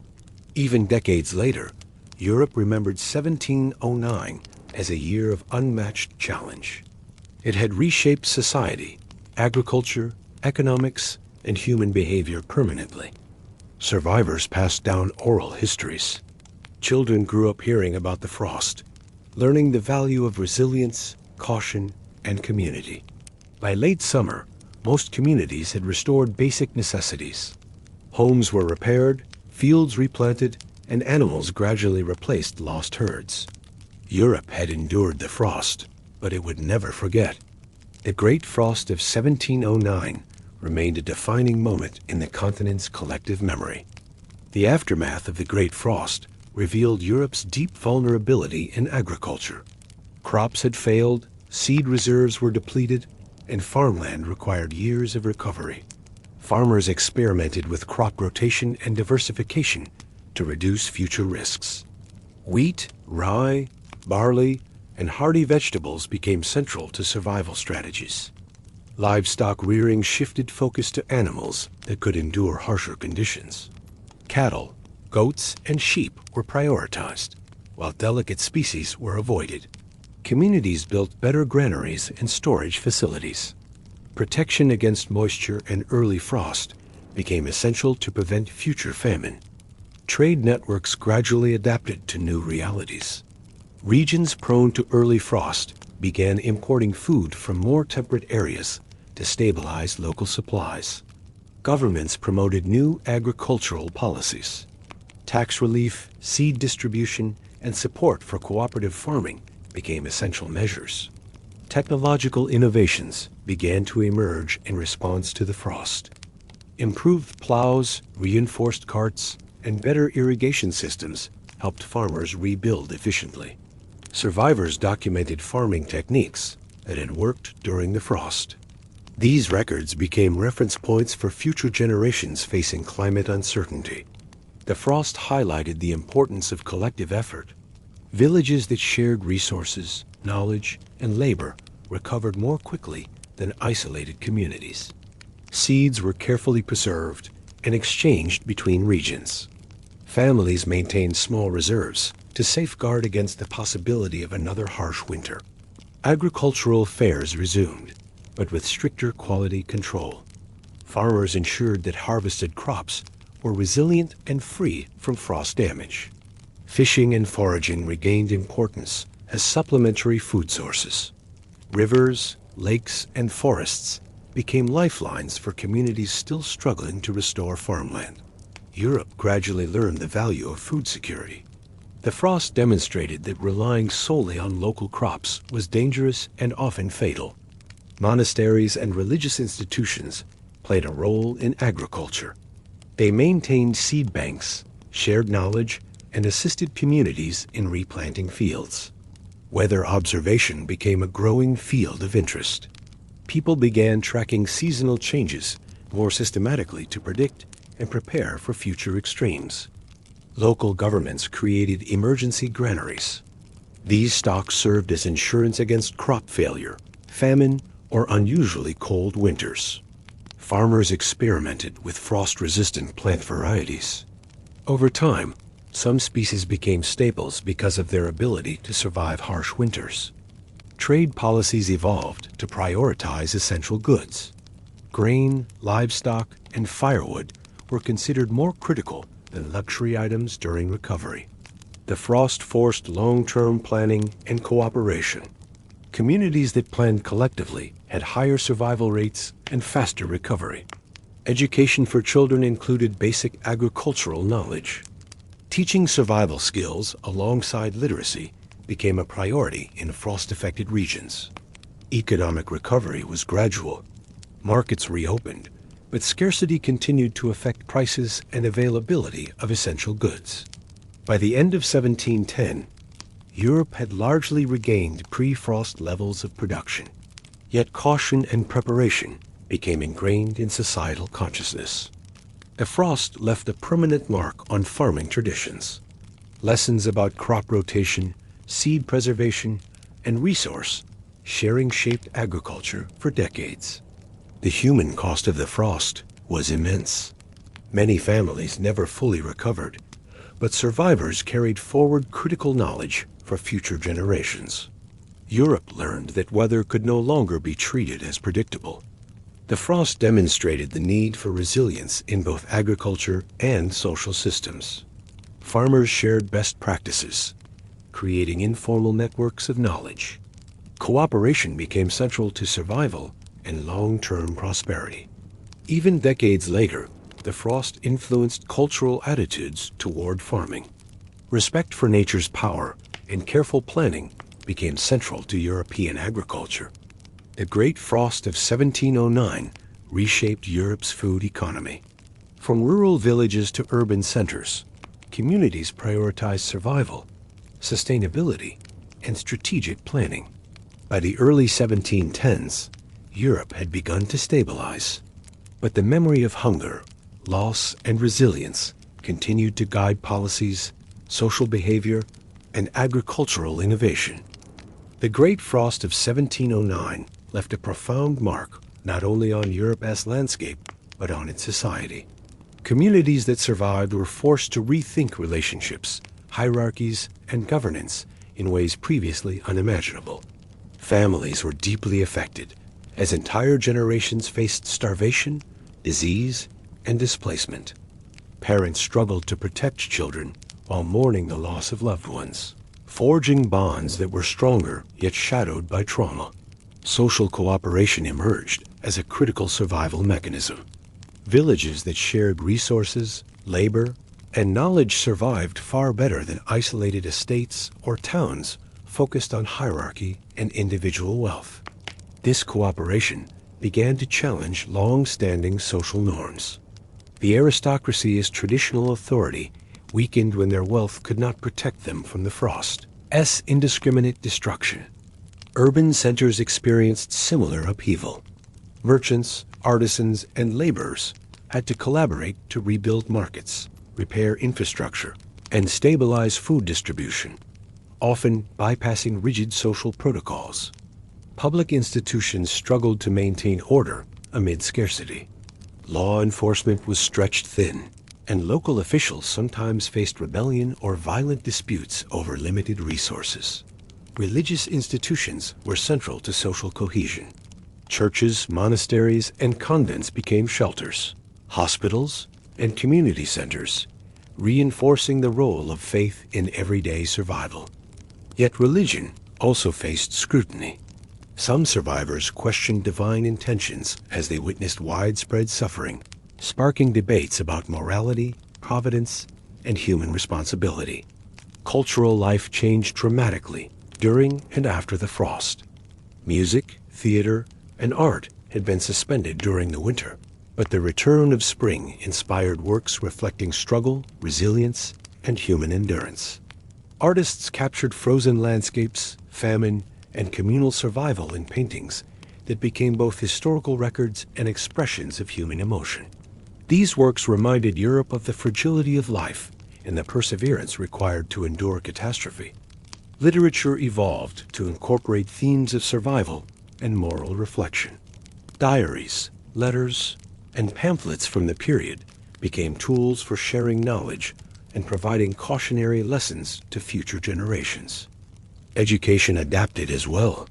Even decades later, Europe remembered 1709 as a year of unmatched challenge. It had reshaped society, agriculture, economics, and human behavior permanently. Survivors passed down oral histories. Children grew up hearing about the frost, learning the value of resilience, caution, and community. By late summer, most communities had restored basic necessities. Homes were repaired, fields replanted, and animals gradually replaced lost herds. Europe had endured the frost, but it would never forget. The Great Frost of 1709 remained a defining moment in the continent's collective memory. The aftermath of the Great Frost revealed Europe's deep vulnerability in agriculture. Crops had failed, seed reserves were depleted, and farmland required years of recovery. Farmers experimented with crop rotation and diversification to reduce future risks. Wheat, rye, barley, and hardy vegetables became central to survival strategies. Livestock rearing shifted focus to animals that could endure harsher conditions. Cattle, goats, and sheep were prioritized, while delicate species were avoided. Communities built better granaries and storage facilities. Protection against moisture and early frost became essential to prevent future famine. Trade networks gradually adapted to new realities. Regions prone to early frost began importing food from more temperate areas to stabilize local supplies. Governments promoted new agricultural policies. Tax relief, seed distribution, and support for cooperative farming became essential measures. Technological innovations began to emerge in response to the frost. Improved plows, reinforced carts, and better irrigation systems helped farmers rebuild efficiently. Survivors documented farming techniques that had worked during the frost. These records became reference points for future generations facing climate uncertainty. The frost highlighted the importance of collective effort. Villages that shared resources, knowledge, and labor recovered more quickly than isolated communities. Seeds were carefully preserved and exchanged between regions. Families maintained small reserves to safeguard against the possibility of another harsh winter. Agricultural fairs resumed, but with stricter quality control. Farmers ensured that harvested crops were resilient and free from frost damage. Fishing and foraging regained importance as supplementary food sources. Rivers, lakes, and forests became lifelines for communities still struggling to restore farmland. Europe gradually learned the value of food security. The frost demonstrated that relying solely on local crops was dangerous and often fatal. Monasteries and religious institutions played a role in agriculture. They maintained seed banks, shared knowledge, and assisted communities in replanting fields. Weather observation became a growing field of interest. People began tracking seasonal changes more systematically to predict and prepare for future extremes. Local governments created emergency granaries. These stocks served as insurance against crop failure, famine, or unusually cold winters. Farmers experimented with frost-resistant plant varieties. Over time, some species became staples because of their ability to survive harsh winters. Trade policies evolved to prioritize essential goods. Grain, livestock, and firewood were considered more critical than luxury items during recovery. The frost forced long-term planning and cooperation. Communities that planned collectively had higher survival rates and faster recovery. Education for children included basic agricultural knowledge. Teaching survival skills alongside literacy became a priority in frost-affected regions. Economic recovery was gradual. Markets reopened, but scarcity continued to affect prices and availability of essential goods. By the end of 1710, Europe had largely regained pre-frost levels of production. Yet caution and preparation became ingrained in societal consciousness. The frost left a permanent mark on farming traditions. Lessons about crop rotation, seed preservation, and resource sharing shaped agriculture for decades. The human cost of the frost was immense. Many families never fully recovered, but survivors carried forward critical knowledge for future generations. Europe learned that weather could no longer be treated as predictable. The frost demonstrated the need for resilience in both agriculture and social systems. Farmers shared best practices, creating informal networks of knowledge. Cooperation became central to survival and long-term prosperity. Even decades later, the frost influenced cultural attitudes toward farming. Respect for nature's power and careful planning became central to European agriculture. The Great Frost of 1709 reshaped Europe's food economy. From rural villages to urban centers, communities prioritized survival, sustainability, and strategic planning. By the early 1710s, Europe had begun to stabilize, but the memory of hunger, loss, and resilience continued to guide policies, social behavior, and agricultural innovation. The Great Frost of 1709 left a profound mark not only on Europe's landscape, but on its society. Communities that survived were forced to rethink relationships, hierarchies, and governance in ways previously unimaginable. Families were deeply affected, as entire generations faced starvation, disease, and displacement. Parents struggled to protect children while mourning the loss of loved ones, forging bonds that were stronger yet shadowed by trauma. Social cooperation emerged as a critical survival mechanism. Villages that shared resources, labor, and knowledge survived far better than isolated estates or towns focused on hierarchy and individual wealth. This cooperation began to challenge long-standing social norms. The aristocracy's traditional authority weakened when their wealth could not protect them from the frost's indiscriminate destruction. Urban centers experienced similar upheaval. Merchants, artisans, and laborers had to collaborate to rebuild markets, repair infrastructure, and stabilize food distribution, often bypassing rigid social protocols. Public institutions struggled to maintain order amid scarcity. Law enforcement was stretched thin, and local officials sometimes faced rebellion or violent disputes over limited resources. Religious institutions were central to social cohesion. Churches, monasteries, and convents became shelters, hospitals, and community centers, reinforcing the role of faith in everyday survival. Yet religion also faced scrutiny. Some survivors questioned divine intentions as they witnessed widespread suffering, sparking debates about morality, providence, and human responsibility. Cultural life changed dramatically during and after the frost. Music, theater, and art had been suspended during the winter, but the return of spring inspired works reflecting struggle, resilience, and human endurance. Artists captured frozen landscapes, famine, and communal survival in paintings that became both historical records and expressions of human emotion. These works reminded Europe of the fragility of life and the perseverance required to endure catastrophe. Literature evolved to incorporate themes of survival and moral reflection. Diaries, letters, and pamphlets from the period became tools for sharing knowledge and providing cautionary lessons to future generations. Education adapted as well.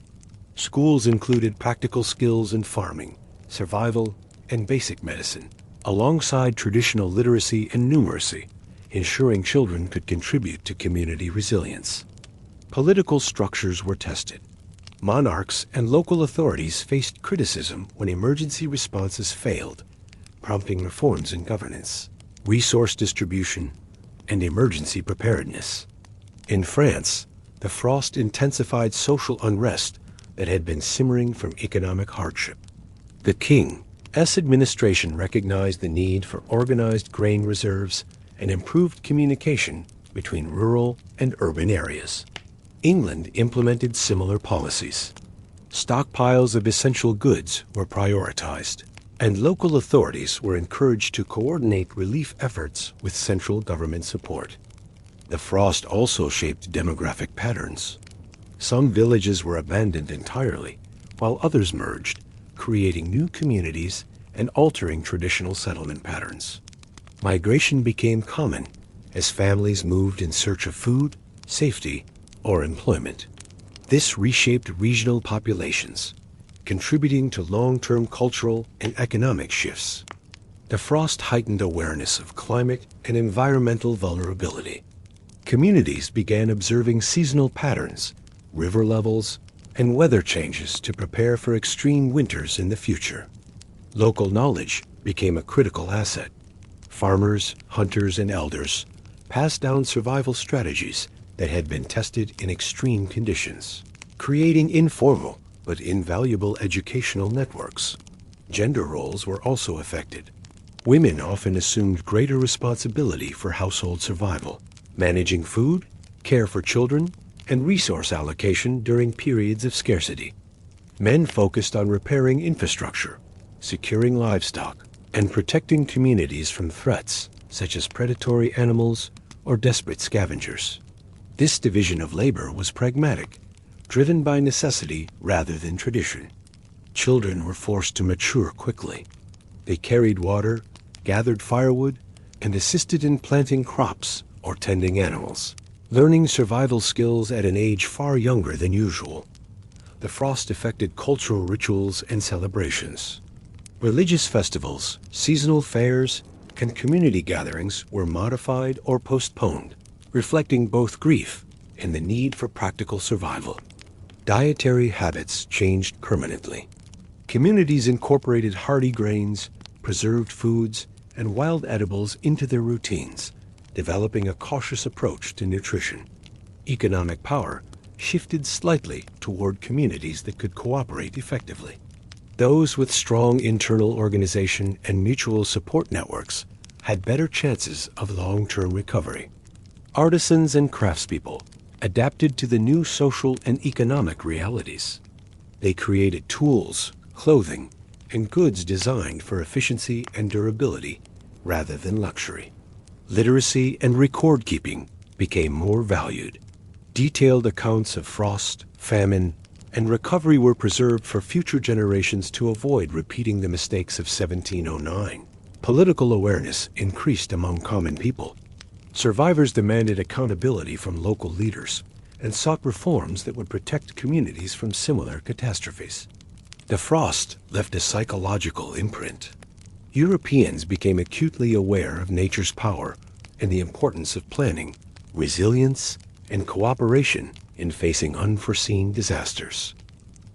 Schools included practical skills in farming, survival, and basic medicine, alongside traditional literacy and numeracy, ensuring children could contribute to community resilience. Political structures were tested. Monarchs and local authorities faced criticism when emergency responses failed, prompting reforms in governance, resource distribution, and emergency preparedness. In France, the frost intensified social unrest that had been simmering from economic hardship. The king's administration recognized the need for organized grain reserves and improved communication between rural and urban areas. England implemented similar policies. Stockpiles of essential goods were prioritized, and local authorities were encouraged to coordinate relief efforts with central government support. The frost also shaped demographic patterns. Some villages were abandoned entirely, while others merged, creating new communities and altering traditional settlement patterns. Migration became common as families moved in search of food, safety, or employment. This reshaped regional populations, contributing to long-term cultural and economic shifts. The frost heightened awareness of climate and environmental vulnerability. Communities began observing seasonal patterns, river levels, and weather changes to prepare for extreme winters in the future. Local knowledge became a critical asset. Farmers, hunters, and elders passed down survival strategies that had been tested in extreme conditions, creating informal but invaluable educational networks. Gender roles were also affected. Women often assumed greater responsibility for household survival, managing food, care for children, and resource allocation during periods of scarcity. Men focused on repairing infrastructure, securing livestock, and protecting communities from threats such as predatory animals or desperate scavengers. This division of labor was pragmatic, driven by necessity rather than tradition. Children were forced to mature quickly. They carried water, gathered firewood, and assisted in planting crops or tending animals, learning survival skills at an age far younger than usual. The frost affected cultural rituals and celebrations. Religious festivals, seasonal fairs, and community gatherings were modified or postponed, reflecting both grief and the need for practical survival. Dietary habits changed permanently. Communities incorporated hardy grains, preserved foods, and wild edibles into their routines, developing a cautious approach to nutrition. Economic power shifted slightly toward communities that could cooperate effectively. Those with strong internal organization and mutual support networks had better chances of long-term recovery. Artisans and craftspeople adapted to the new social and economic realities. They created tools, clothing, and goods designed for efficiency and durability rather than luxury. Literacy and record-keeping became more valued. Detailed accounts of frost, famine, and recovery were preserved for future generations to avoid repeating the mistakes of 1709. Political awareness increased among common people. Survivors demanded accountability from local leaders and sought reforms that would protect communities from similar catastrophes. The frost left a psychological imprint. Europeans became acutely aware of nature's power and the importance of planning, resilience, and cooperation in facing unforeseen disasters.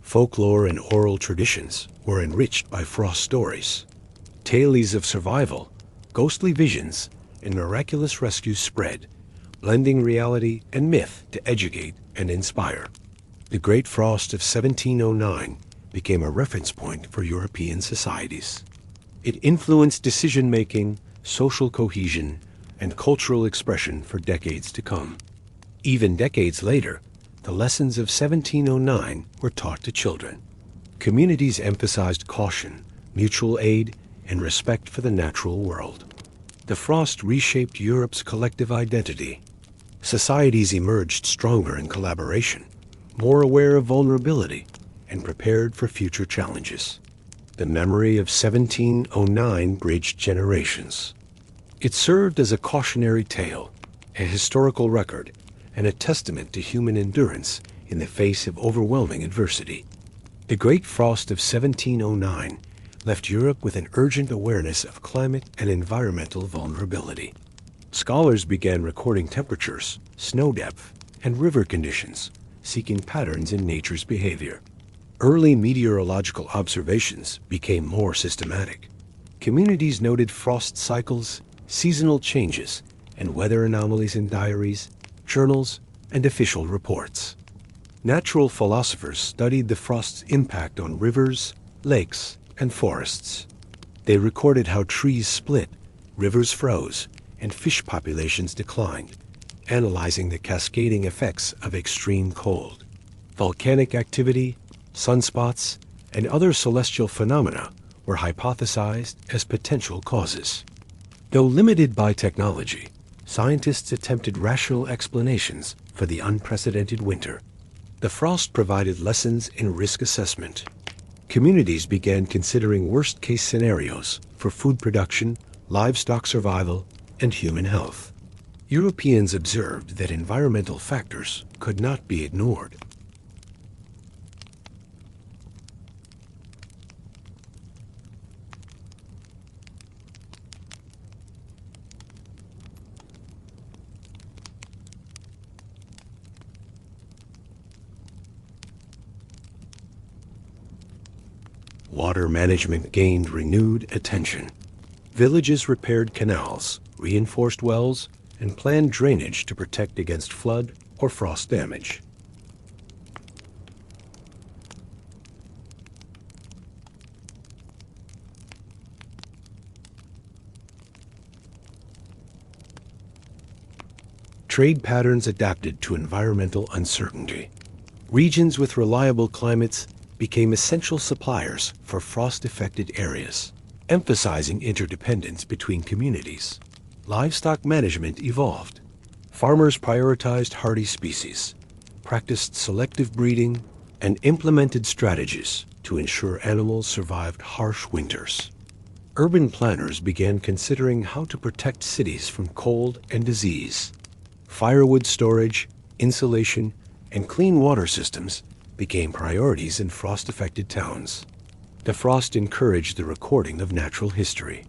Folklore and oral traditions were enriched by frost stories. Tales of survival, ghostly visions, and miraculous rescues spread, blending reality and myth to educate and inspire. The Great Frost of 1709 became a reference point for European societies. It influenced decision-making, social cohesion, and cultural expression for decades to come. Even decades later, the lessons of 1709 were taught to children. Communities emphasized caution, mutual aid, and respect for the natural world. The frost reshaped Europe's collective identity. Societies emerged stronger in collaboration, more aware of vulnerability, and prepared for future challenges. The memory of 1709 bridged generations. It served as a cautionary tale, a historical record, and a testament to human endurance in the face of overwhelming adversity. The Great Frost of 1709 left Europe with an urgent awareness of climate and environmental vulnerability. Scholars began recording temperatures, snow depth, and river conditions, seeking patterns in nature's behavior. Early meteorological observations became more systematic. Communities noted frost cycles, seasonal changes, and weather anomalies in diaries, journals, and official reports. Natural philosophers studied the frost's impact on rivers, lakes, and forests. They recorded how trees split, rivers froze, and fish populations declined, analyzing the cascading effects of extreme cold. Volcanic activity, sunspots, and other celestial phenomena were hypothesized as potential causes. Though limited by technology, scientists attempted rational explanations for the unprecedented winter. The frost provided lessons in risk assessment. Communities began considering worst-case scenarios for food production, livestock survival, and human health. Europeans observed that environmental factors could not be ignored. Water management gained renewed attention. Villages repaired canals, reinforced wells, and planned drainage to protect against flood or frost damage. Trade patterns adapted to environmental uncertainty. Regions with reliable climates became essential suppliers for frost-affected areas, emphasizing interdependence between communities. Livestock management evolved. Farmers prioritized hardy species, practiced selective breeding, and implemented strategies to ensure animals survived harsh winters. Urban planners began considering how to protect cities from cold and disease. Firewood storage, insulation, and clean water systems became priorities in frost-affected towns. The frost encouraged the recording of natural history.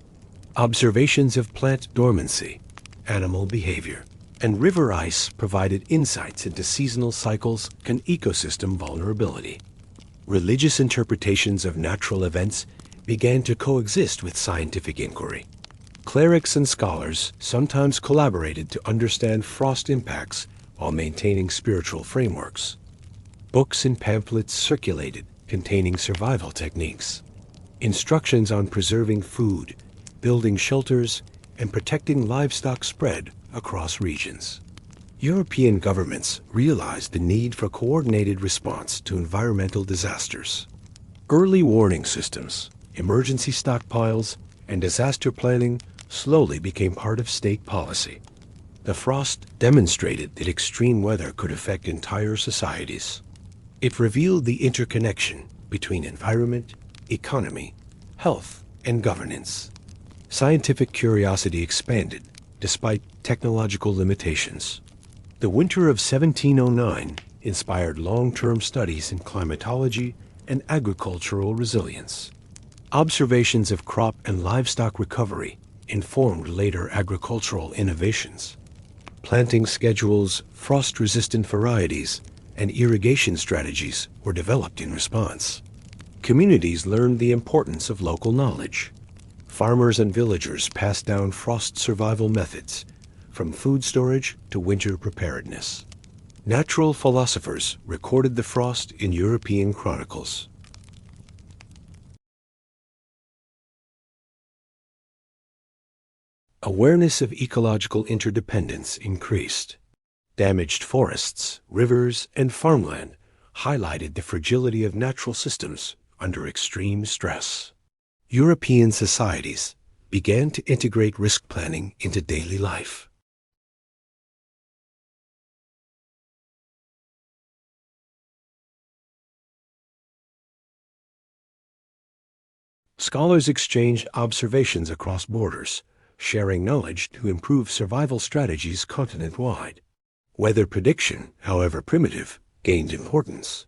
Observations of plant dormancy, animal behavior, and river ice provided insights into seasonal cycles and ecosystem vulnerability. Religious interpretations of natural events began to coexist with scientific inquiry. Clerics and scholars sometimes collaborated to understand frost impacts while maintaining spiritual frameworks. Books and pamphlets circulated containing survival techniques. Instructions on preserving food, building shelters, and protecting livestock spread across regions. European governments realized the need for coordinated response to environmental disasters. Early warning systems, emergency stockpiles, and disaster planning slowly became part of state policy. The frost demonstrated that extreme weather could affect entire societies. It revealed the interconnection between environment, economy, health, and governance. Scientific curiosity expanded despite technological limitations. The winter of 1709 inspired long-term studies in climatology and agricultural resilience. Observations of crop and livestock recovery informed later agricultural innovations. Planting schedules, frost-resistant varieties, and irrigation strategies were developed in response. Communities learned the importance of local knowledge. Farmers and villagers passed down frost survival methods, from food storage to winter preparedness. Natural philosophers recorded the frost in European chronicles. Awareness of ecological interdependence increased. Damaged forests, rivers, and farmland highlighted the fragility of natural systems under extreme stress. European societies began to integrate risk planning into daily life. Scholars exchanged observations across borders, sharing knowledge to improve survival strategies continent-wide. Weather prediction, however primitive, gained importance.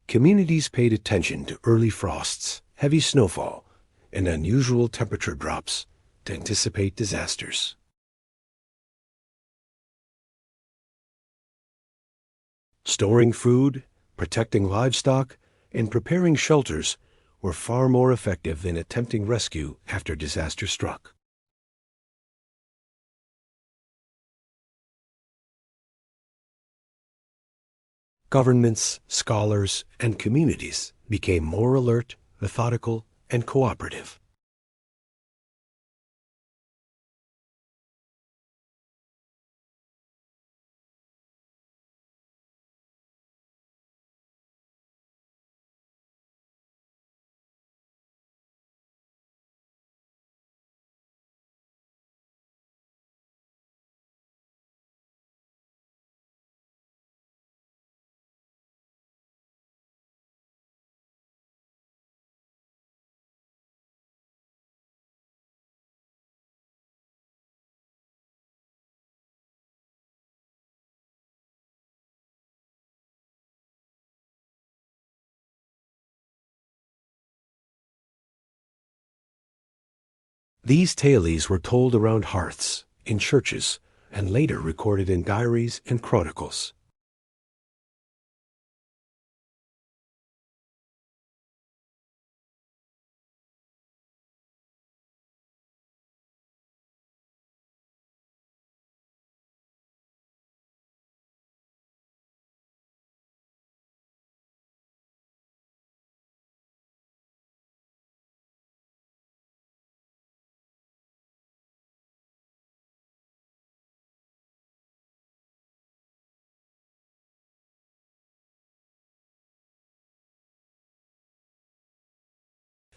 Communities paid attention to early frosts, heavy snowfall, and unusual temperature drops to anticipate disasters. Storing food, protecting livestock, and preparing shelters were far more effective than attempting rescue after disaster struck. Governments, scholars, and communities became more alert, methodical, and cooperative. These tales were told around hearths, in churches, and later recorded in diaries and chronicles.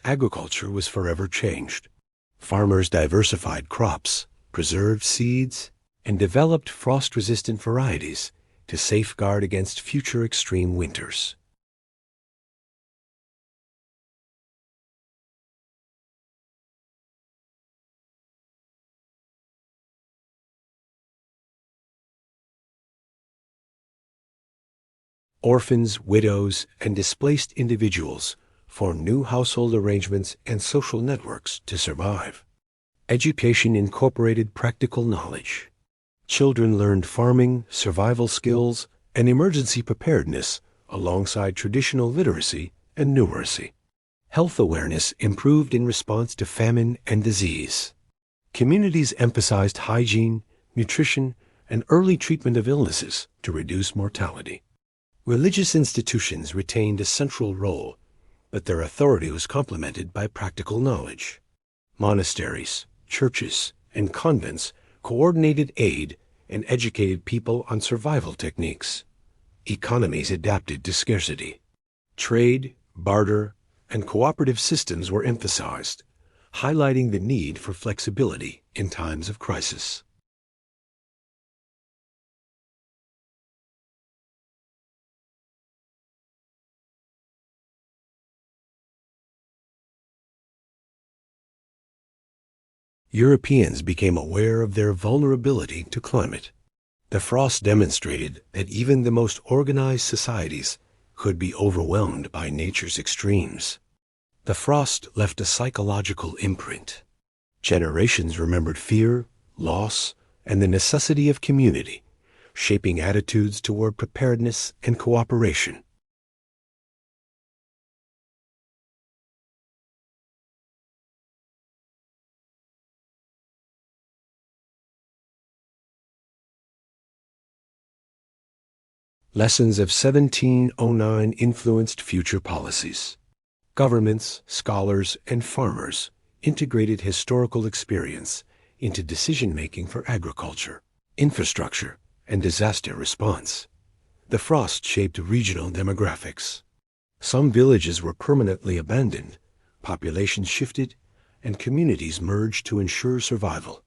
Agriculture was forever changed. Farmers diversified crops, preserved seeds, and developed frost-resistant varieties to safeguard against future extreme winters. Orphans, widows, and displaced individuals formed new household arrangements and social networks to survive. Education incorporated practical knowledge. Children learned farming, survival skills, and emergency preparedness alongside traditional literacy and numeracy. Health awareness improved in response to famine and disease. Communities emphasized hygiene, nutrition, and early treatment of illnesses to reduce mortality. Religious institutions retained a central role, but their authority was complemented by practical knowledge. Monasteries, churches, and convents coordinated aid and educated people on survival techniques. Economies adapted to scarcity. Trade, barter, and cooperative systems were emphasized, highlighting the need for flexibility in times of crisis. Europeans became aware of their vulnerability to climate. The frost demonstrated that even the most organized societies could be overwhelmed by nature's extremes. The frost left a psychological imprint. Generations remembered fear, loss, and the necessity of community, shaping attitudes toward preparedness and cooperation. Lessons of 1709 influenced future policies. Governments, scholars, and farmers integrated historical experience into decision-making for agriculture, infrastructure, and disaster response. The frost shaped regional demographics. Some villages were permanently abandoned, populations shifted, and communities merged to ensure survival.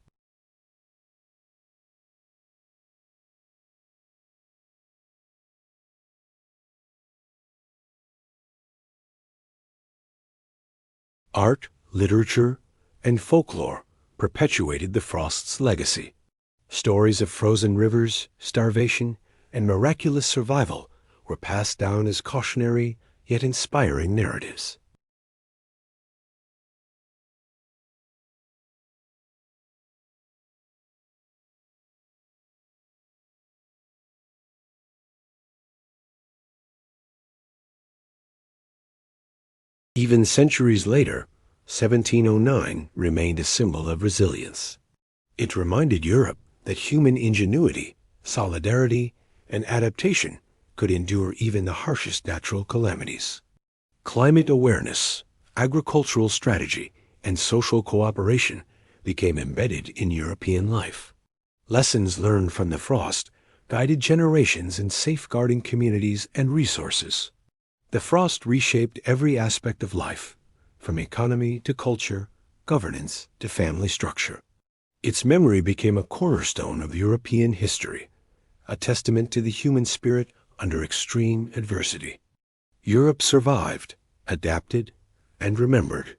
Art, literature, and folklore perpetuated the frost's legacy. Stories of frozen rivers, starvation, and miraculous survival were passed down as cautionary yet inspiring narratives. Even centuries later, 1709 remained a symbol of resilience. It reminded Europe that human ingenuity, solidarity, and adaptation could endure even the harshest natural calamities. Climate awareness, agricultural strategy, and social cooperation became embedded in European life. Lessons learned from the frost guided generations in safeguarding communities and resources. The frost reshaped every aspect of life, from economy to culture, governance to family structure. Its memory became a cornerstone of European history, a testament to the human spirit under extreme adversity. Europe survived, adapted, and remembered.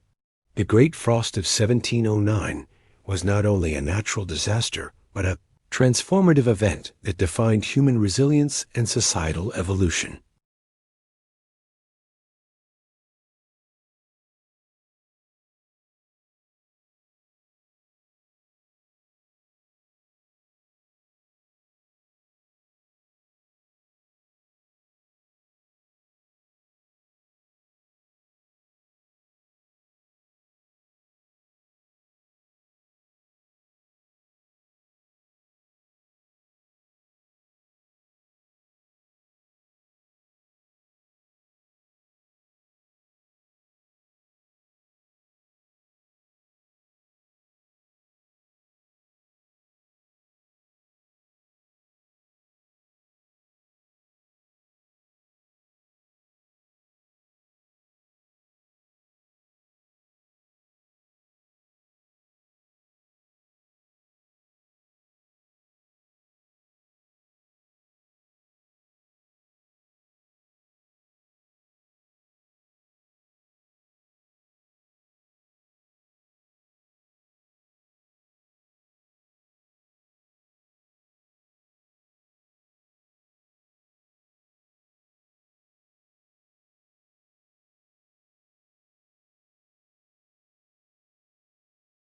The Great Frost of 1709 was not only a natural disaster, but a transformative event that defined human resilience and societal evolution.